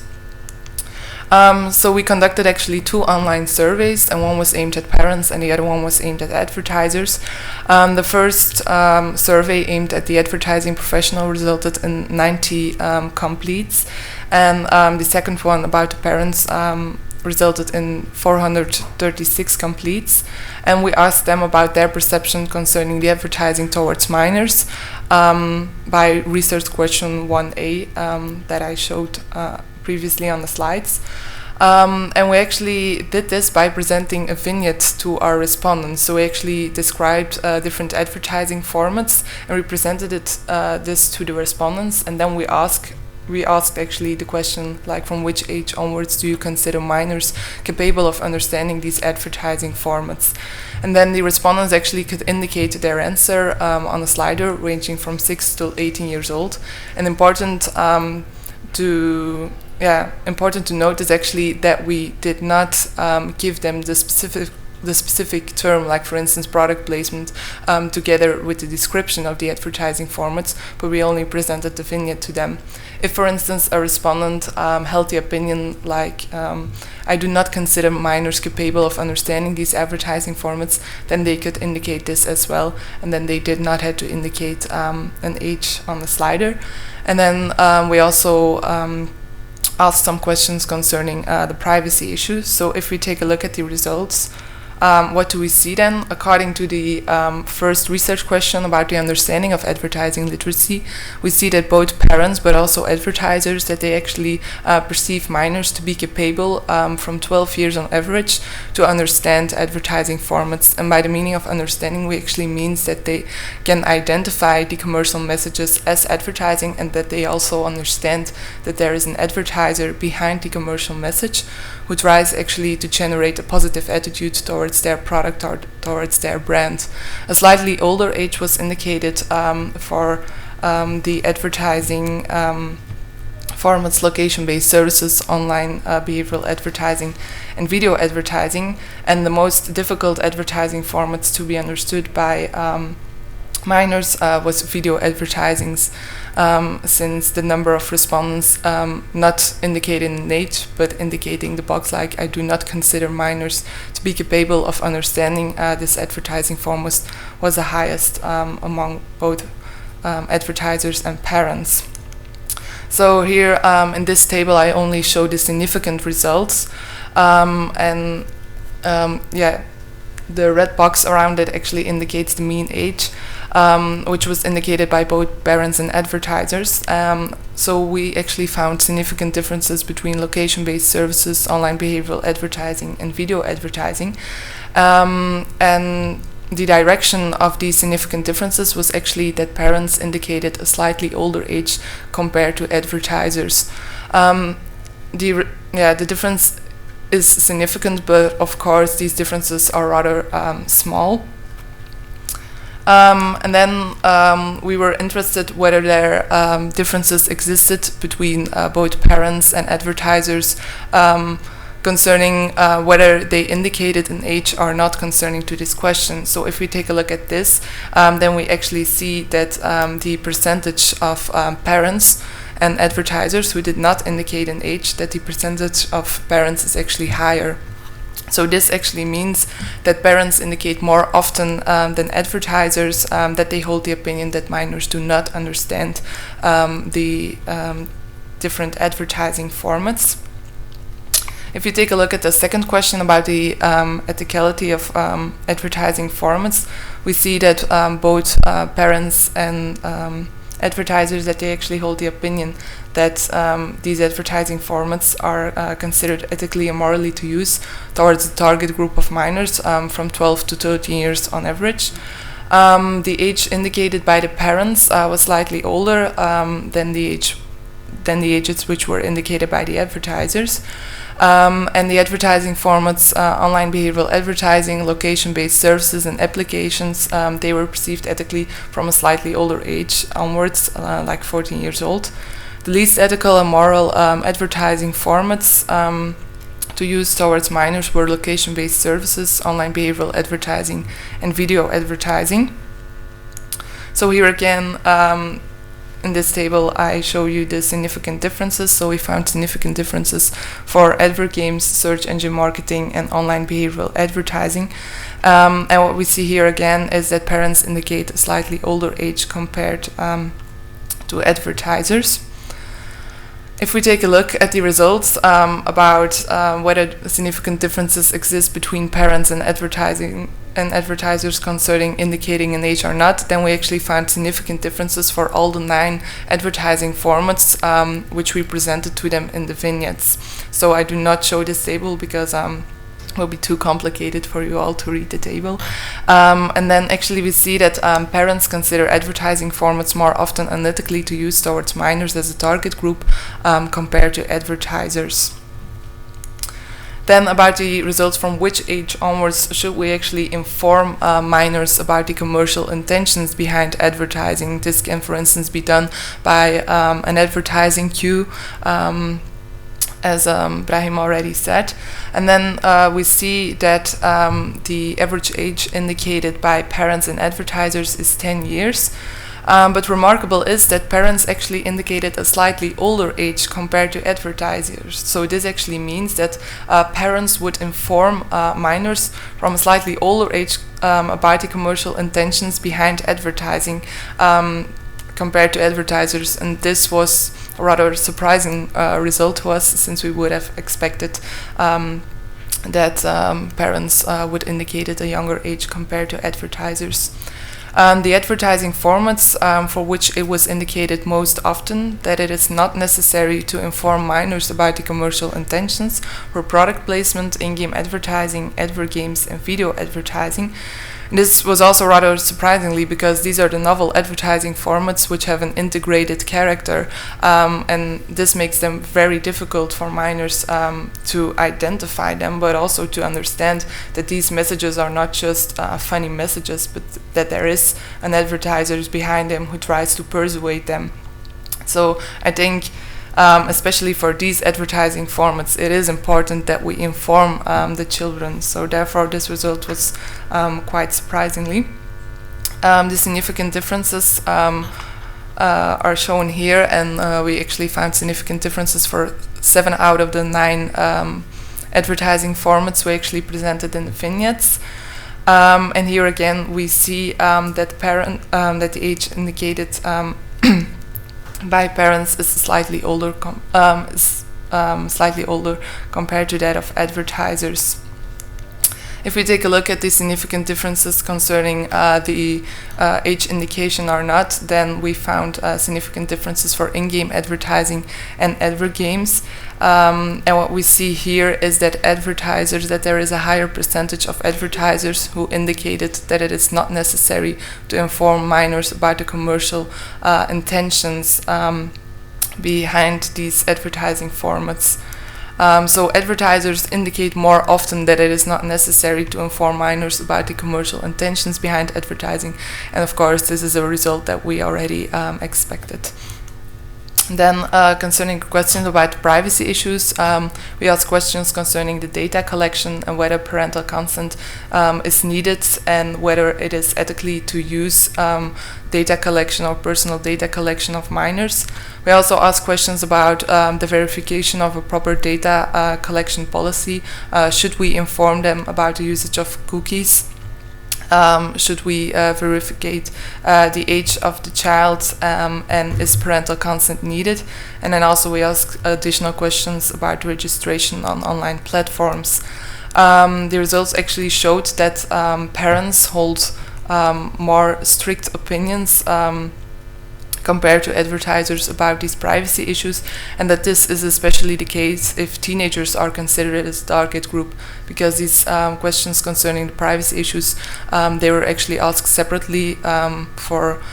So we conducted actually 2 online surveys, and one was aimed at parents and the other one was aimed at advertisers. The first survey aimed at the advertising professional resulted in 90 completes, and the second one about the parents resulted in 436 completes. And we asked them about their perception concerning the advertising towards minors by research question 1A that I showed previously on the slides. And we actually did this by presenting a vignette to our respondents. So we actually described different advertising formats, and we presented this to the respondents, and then we asked actually the question, like, from which age onwards do you consider minors capable of understanding these advertising formats? And then the respondents actually could indicate their answer on a slider ranging from 6 to 18 years old. And important to note is actually that we did not give them the specific term, like for instance product placement, together with the description of the advertising formats, but we only presented the vignette to them. If, for instance, a respondent held the opinion like, I do not consider minors capable of understanding these advertising formats, then they could indicate this as well, and then they did not have to indicate an age on the slider. And then we also asked some questions concerning the privacy issues. So if we take a look at the results, what do we see then? According to the first research question about the understanding of advertising literacy, we see that both parents but also advertisers, that they actually perceive minors to be capable from 12 years on average to understand advertising formats. And by the meaning of understanding, we actually means that they can identify the commercial messages as advertising, and that they also understand that there is an advertiser behind the commercial message who tries actually to generate a positive attitude towards their product or towards their brand. A slightly older age was indicated for the advertising formats, location-based services, online behavioral advertising, and video advertising. And the most difficult advertising formats to be understood by minors was video advertisings, since the number of respondents not indicating an age but indicating the box like, I do not consider minors to be capable of understanding this advertising form was the highest among both advertisers and parents. So here in this table I only show the significant results, and the red box around it actually indicates the mean age, which was indicated by both parents and advertisers. So we actually found significant differences between location-based services, online behavioral advertising, and video advertising. And the direction of these significant differences was actually that parents indicated a slightly older age compared to advertisers. The difference is significant, but of course these differences are rather small. And then we were interested whether there differences existed between both parents and advertisers concerning whether they indicated an age or not concerning to this question. So if we take a look at this, then we actually see that the percentage of parents and advertisers who did not indicate an age, that the percentage of parents is actually higher. So this actually means that parents indicate more often than advertisers that they hold the opinion that minors do not understand the different advertising formats. If you take a look at the second question about the ethicality of advertising formats, we see that both parents and advertisers, that they actually hold the opinion that these advertising formats are considered ethically and morally to use towards a target group of minors from 12 to 13 years on average. The age indicated by the parents was slightly older than the ages which were indicated by the advertisers. And the advertising formats, online behavioral advertising, location-based services and applications, they were perceived ethically from a slightly older age onwards, like 14 years old. The least ethical and moral advertising formats to use towards minors were location-based services, online behavioral advertising, and video advertising. So here again, in this table, I show you the significant differences. So we found significant differences for advert games, search engine marketing, and online behavioral advertising. And what we see here again is that parents indicate a slightly older age compared to advertisers. If we take a look at the results about whether significant differences exist between parents and advertisers concerning indicating an age or not, then we actually found significant differences for all the 9 advertising formats which we presented to them in the vignettes. So I do not show this table because it will be too complicated for you all to read the table. And then actually we see that parents consider advertising formats more often unethically to use towards minors as a target group compared to advertisers. Then about the results, from which age onwards should we actually inform minors about the commercial intentions behind advertising. This can, for instance, be done by an advertising cue, as Brahim already said. And then we see that the average age indicated by parents and advertisers is 10 years. But remarkable is that parents actually indicated a slightly older age compared to advertisers. So this actually means that parents would inform minors from a slightly older age about the commercial intentions behind advertising compared to advertisers, and this was a rather surprising result to us, since we would have expected that parents would indicate at a younger age compared to advertisers. The advertising formats for which it was indicated most often that it is not necessary to inform minors about the commercial intentions were product placement, in-game advertising, advert games, and video advertising. This was also rather surprisingly, because these are the novel advertising formats which have an integrated character, and this makes them very difficult for minors to identify them, but also to understand that these messages are not just funny messages, but that there is an advertiser behind them who tries to persuade them. So I think especially for these advertising formats, it is important that we inform the children. So therefore this result was quite surprisingly. The significant differences are shown here, and we actually found significant differences for 7 out of the 9 advertising formats we actually presented in the vignettes. And here again we see that the age indicated by parents is slightly older compared to that of advertisers. If we take a look at the significant differences concerning the age indication or not, then we found significant differences for in-game advertising and advert games. And what we see here is that there is a higher percentage of advertisers who indicated that it is not necessary to inform minors about the commercial intentions behind these advertising formats. So advertisers indicate more often that it is not necessary to inform minors about the commercial intentions behind advertising, and of course this is a result that we already expected. Then concerning questions about privacy issues, we asked questions concerning the data collection and whether parental consent is needed and whether it is ethically to use data collection or personal data collection of minors. We also asked questions about the verification of a proper data collection policy. Should we inform them about the usage of cookies? Should we verify the age of the child and is parental consent needed? And then also we ask additional questions about registration on online platforms. The results actually showed that parents hold more strict opinions compared to advertisers about these privacy issues, and that this is especially the case if teenagers are considered as a target group, because these questions concerning the privacy issues, they were actually asked separately for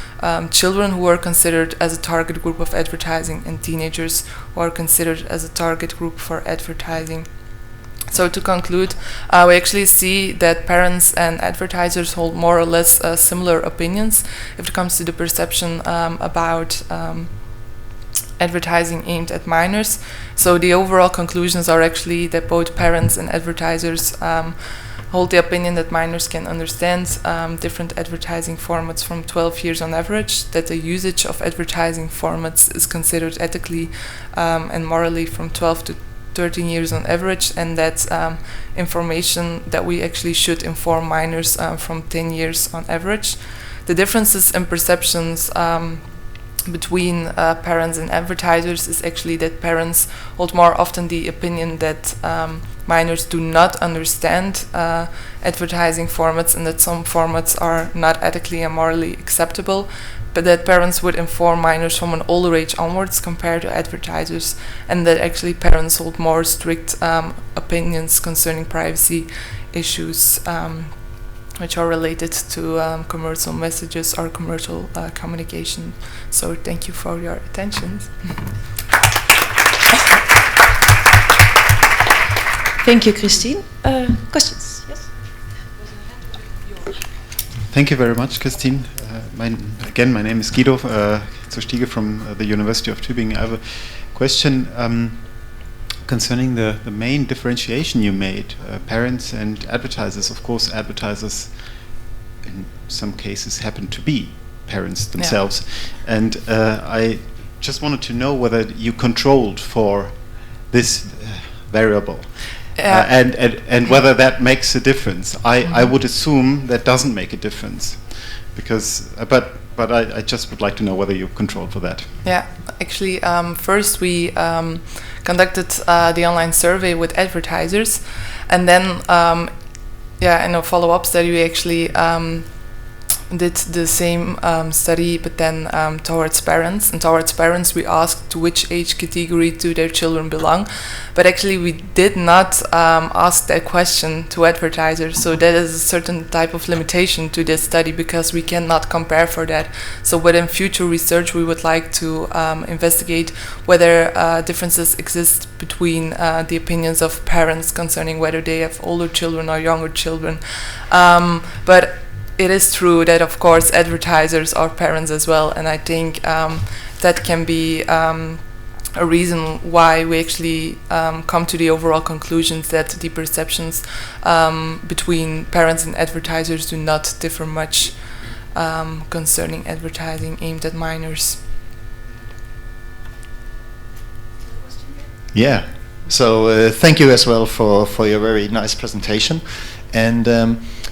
children who are considered as a target group of advertising and teenagers who are considered as a target group for advertising. So to conclude, we actually see that parents and advertisers hold more or less similar opinions if it comes to the perception about advertising aimed at minors. So the overall conclusions are actually that both parents and advertisers hold the opinion that minors can understand different advertising formats from 12 years on average, that the usage of advertising formats is considered ethically and morally from 12 to 13 years on average, and that's information that we actually should inform minors from 10 years on average. The differences in perceptions between parents and advertisers is actually that parents hold more often the opinion that minors do not understand advertising formats and that some formats are not ethically and morally acceptable, but that parents would inform minors from an older age onwards compared to advertisers, and that actually parents hold more strict opinions concerning privacy issues which are related to commercial messages or commercial communication. So thank you for your attention. Thank you, Christine. Questions? Yes? Thank you very much, Christine. My name is Guido Zustiege from the University of Tübingen. I have a question concerning the main differentiation you made, parents and advertisers. Of course, advertisers in some cases happen to be parents themselves. Yeah. And I just wanted to know whether you controlled for this variable. And whether that makes a difference. I would assume that doesn't make a difference, because but I just would like to know whether you controlled for that. Yeah, actually, first we conducted the online survey with advertisers, and then in a follow-up study we actually did the same study, but then towards parents. And towards parents we asked to which age category do their children belong. But actually we did not ask that question to advertisers. So that is a certain type of limitation to this study, because we cannot compare for that. So within future research we would like to investigate whether differences exist between the opinions of parents concerning whether they have older children or younger children. But it is true that, of course, advertisers are parents as well, and I think that can be a reason why we actually come to the overall conclusions that the perceptions between parents and advertisers do not differ much concerning advertising aimed at minors. Yeah, so thank you as well for your very nice presentation. And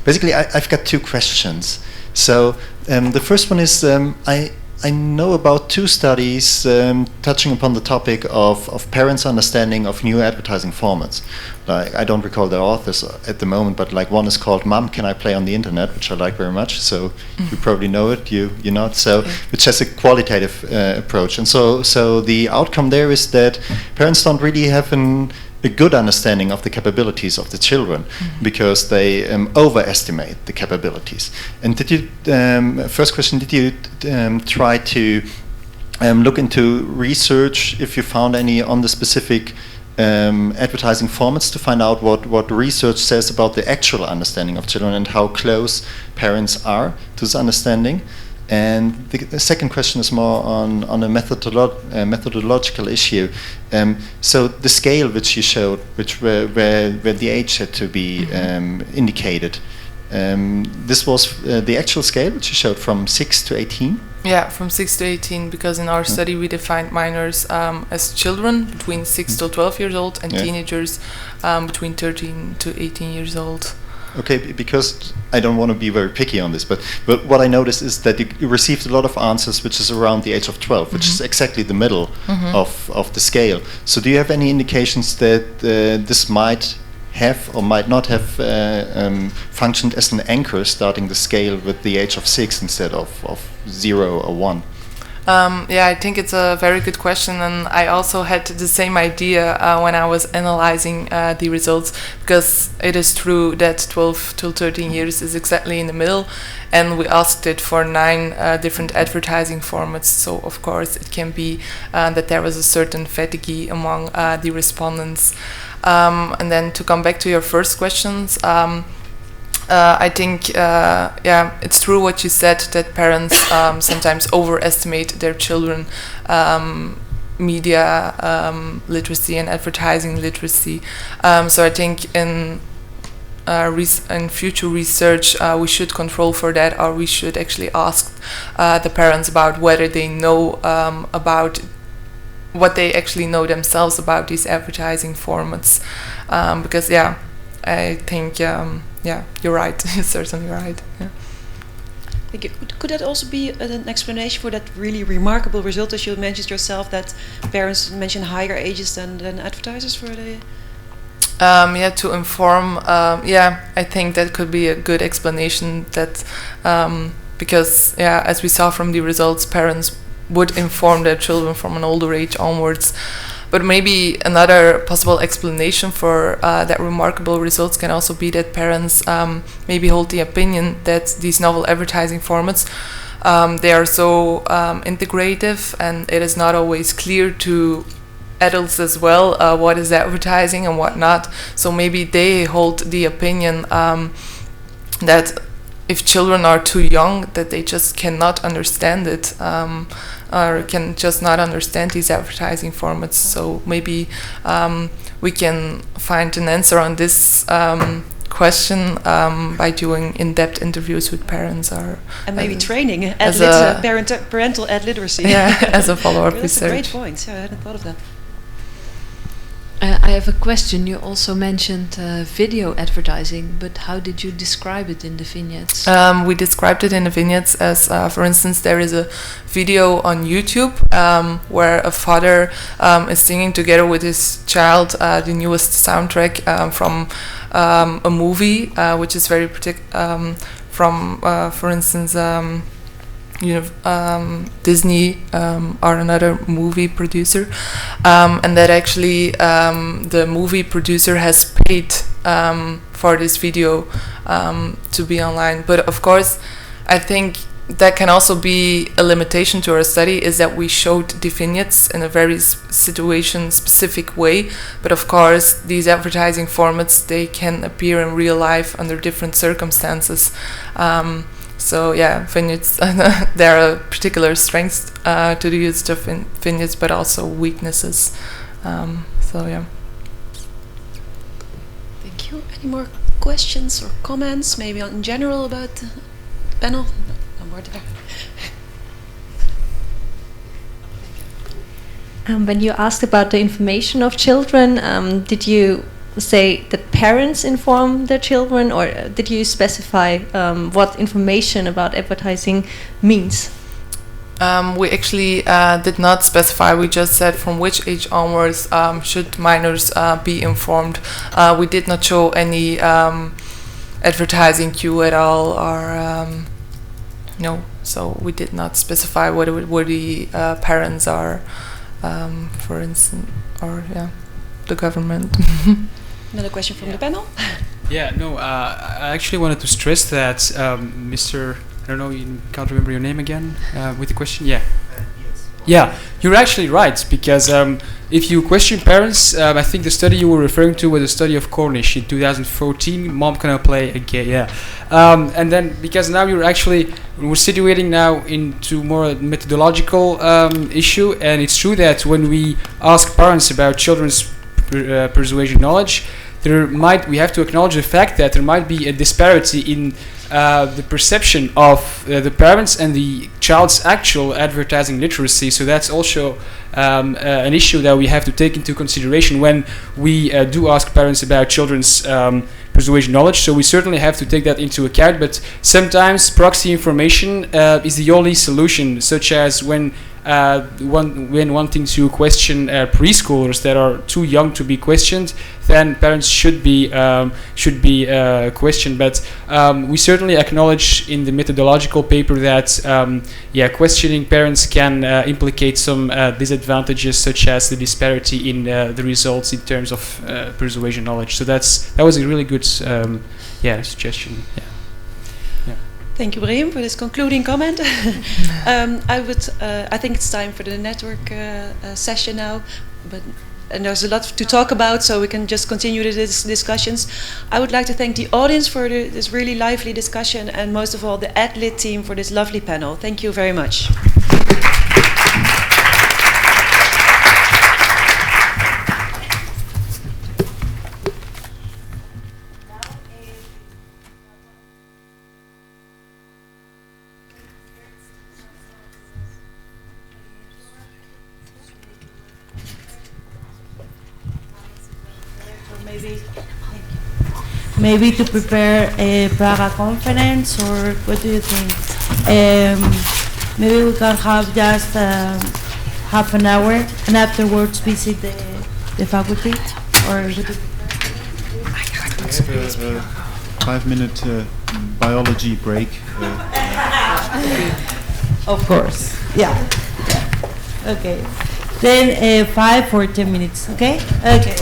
basically, I've got two questions. So the first one is, I I know about 2 studies touching upon the topic of parents' understanding of new advertising formats. Like, I don't recall the authors at the moment, but like one is called "Mom, Can I Play on the Internet?" which I like very much. So you probably know it. You know it. So which has a qualitative approach, and so the outcome there is that parents don't really have a good understanding of the capabilities of the children because they overestimate the capabilities. And did you, first question, did you try to look into research if you found any on the specific advertising formats to find out what research says about the actual understanding of children and how close parents are to this understanding? And the second question is more on a methodological issue. So the scale which you showed, where the age had to be indicated, this was the actual scale which you showed from 6 to 18? Yeah, from 6 to 18, because in our study we defined minors as children between 6 to 12 years old and teenagers between 13 to 18 years old. Okay, because I don't want to be very picky on this, but what I noticed is that you received a lot of answers which is around the age of 12, which is exactly the middle of the scale. So do you have any indications that this might have or might not have functioned as an anchor starting the scale with the age of 6 instead of 0 or 1? Yeah, I think it's a very good question, and I also had the same idea when I was analyzing the results, because it is true that 12 to 13 years is exactly in the middle, and we asked it for 9 different advertising formats, so of course it can be that there was a certain fatigue among the respondents. And then to come back to your first questions, I think, yeah, it's true what you said, that parents sometimes overestimate their children media literacy and advertising literacy. So I think in future research we should control for that, or we should actually ask the parents about whether they know about what they actually know themselves about these advertising formats. Because, yeah, I think... yeah, you're right. You're certainly right. Yeah. Thank you. Could that also be an explanation for that really remarkable result, as you mentioned yourself, that parents mention higher ages than advertisers for the... Yeah, to inform. Yeah, I think that could be a good explanation. That because, yeah, as we saw from the results, parents would inform their children from an older age onwards. But maybe another possible explanation for that remarkable results can also be that parents maybe hold the opinion that these novel advertising formats, they are so integrative, and it is not always clear to adults as well what is advertising and what not. So maybe they hold the opinion that if children are too young, that they just cannot understand it, or can just not understand these advertising formats. So maybe we can find an answer on this question by doing in-depth interviews with parents, or and maybe training parental ad literacy. Yeah, as a follow-up That's research. a great point. Yeah, I hadn't thought of that. I have a question. You also mentioned video advertising, but how did you describe it in the vignettes? We described it in the vignettes as, for instance, there is a video on YouTube where a father is singing together with his child the newest soundtrack from a movie, which is very from, for instance, Disney or another movie producer, and that actually the movie producer has paid for this video to be online. But of course, I think that can also be a limitation to our study, is that we showed the vignettes in a very situation specific way, but of course these advertising formats, they can appear in real life under different circumstances. So yeah, vignettes, there are particular strengths to the use of vignettes, but also weaknesses. So yeah. Thank you. Any more questions or comments, maybe in general about the panel? No more there. When you asked about the information of children, did you say that parents inform their children, or did you specify what information about advertising means? We actually did not specify. We just said from which age onwards should minors be informed. We did not show any advertising cue at all, or no. So we did not specify where the parents are, for instance, or the government. Another question from the panel. Yeah, no, I actually wanted to stress that Mr. I don't know, you can't remember your name again with the question? Yeah. Yeah, you're actually right, because if you question parents, I think the study you were referring to was a study of Cornish in 2014, Mom Cannot Play Again, yeah. And then, because now we're situating now into more methodological issue, and it's true that when we ask parents about children's persuasion knowledge, we have to acknowledge the fact that there might be a disparity in the perception of the parents and the child's actual advertising literacy. So that's also an issue that we have to take into consideration when we do ask parents about children's persuasion knowledge. So we certainly have to take that into account, but sometimes proxy information is the only solution, such as when wanting to question preschoolers that are too young to be questioned, then parents should be questioned. But we certainly acknowledge in the methodological paper that questioning parents can implicate some disadvantages, such as the disparity in the results in terms of persuasion knowledge. So that was a really good suggestion. Yeah. Thank you, Brahim, for this concluding comment. I think it's time for the network session now, and there's a lot to talk about, so we can just continue these discussions. I would like to thank the audience for this really lively discussion, and most of all the AdLit team for this lovely panel. Thank you very much. Maybe to prepare a Praga conference, or what do you think? Maybe we can have just half an hour and afterwards visit the faculty, or would you have a 5-minute biology break. Of course, yeah. Okay. Then 5 or 10 minutes, okay? Okay.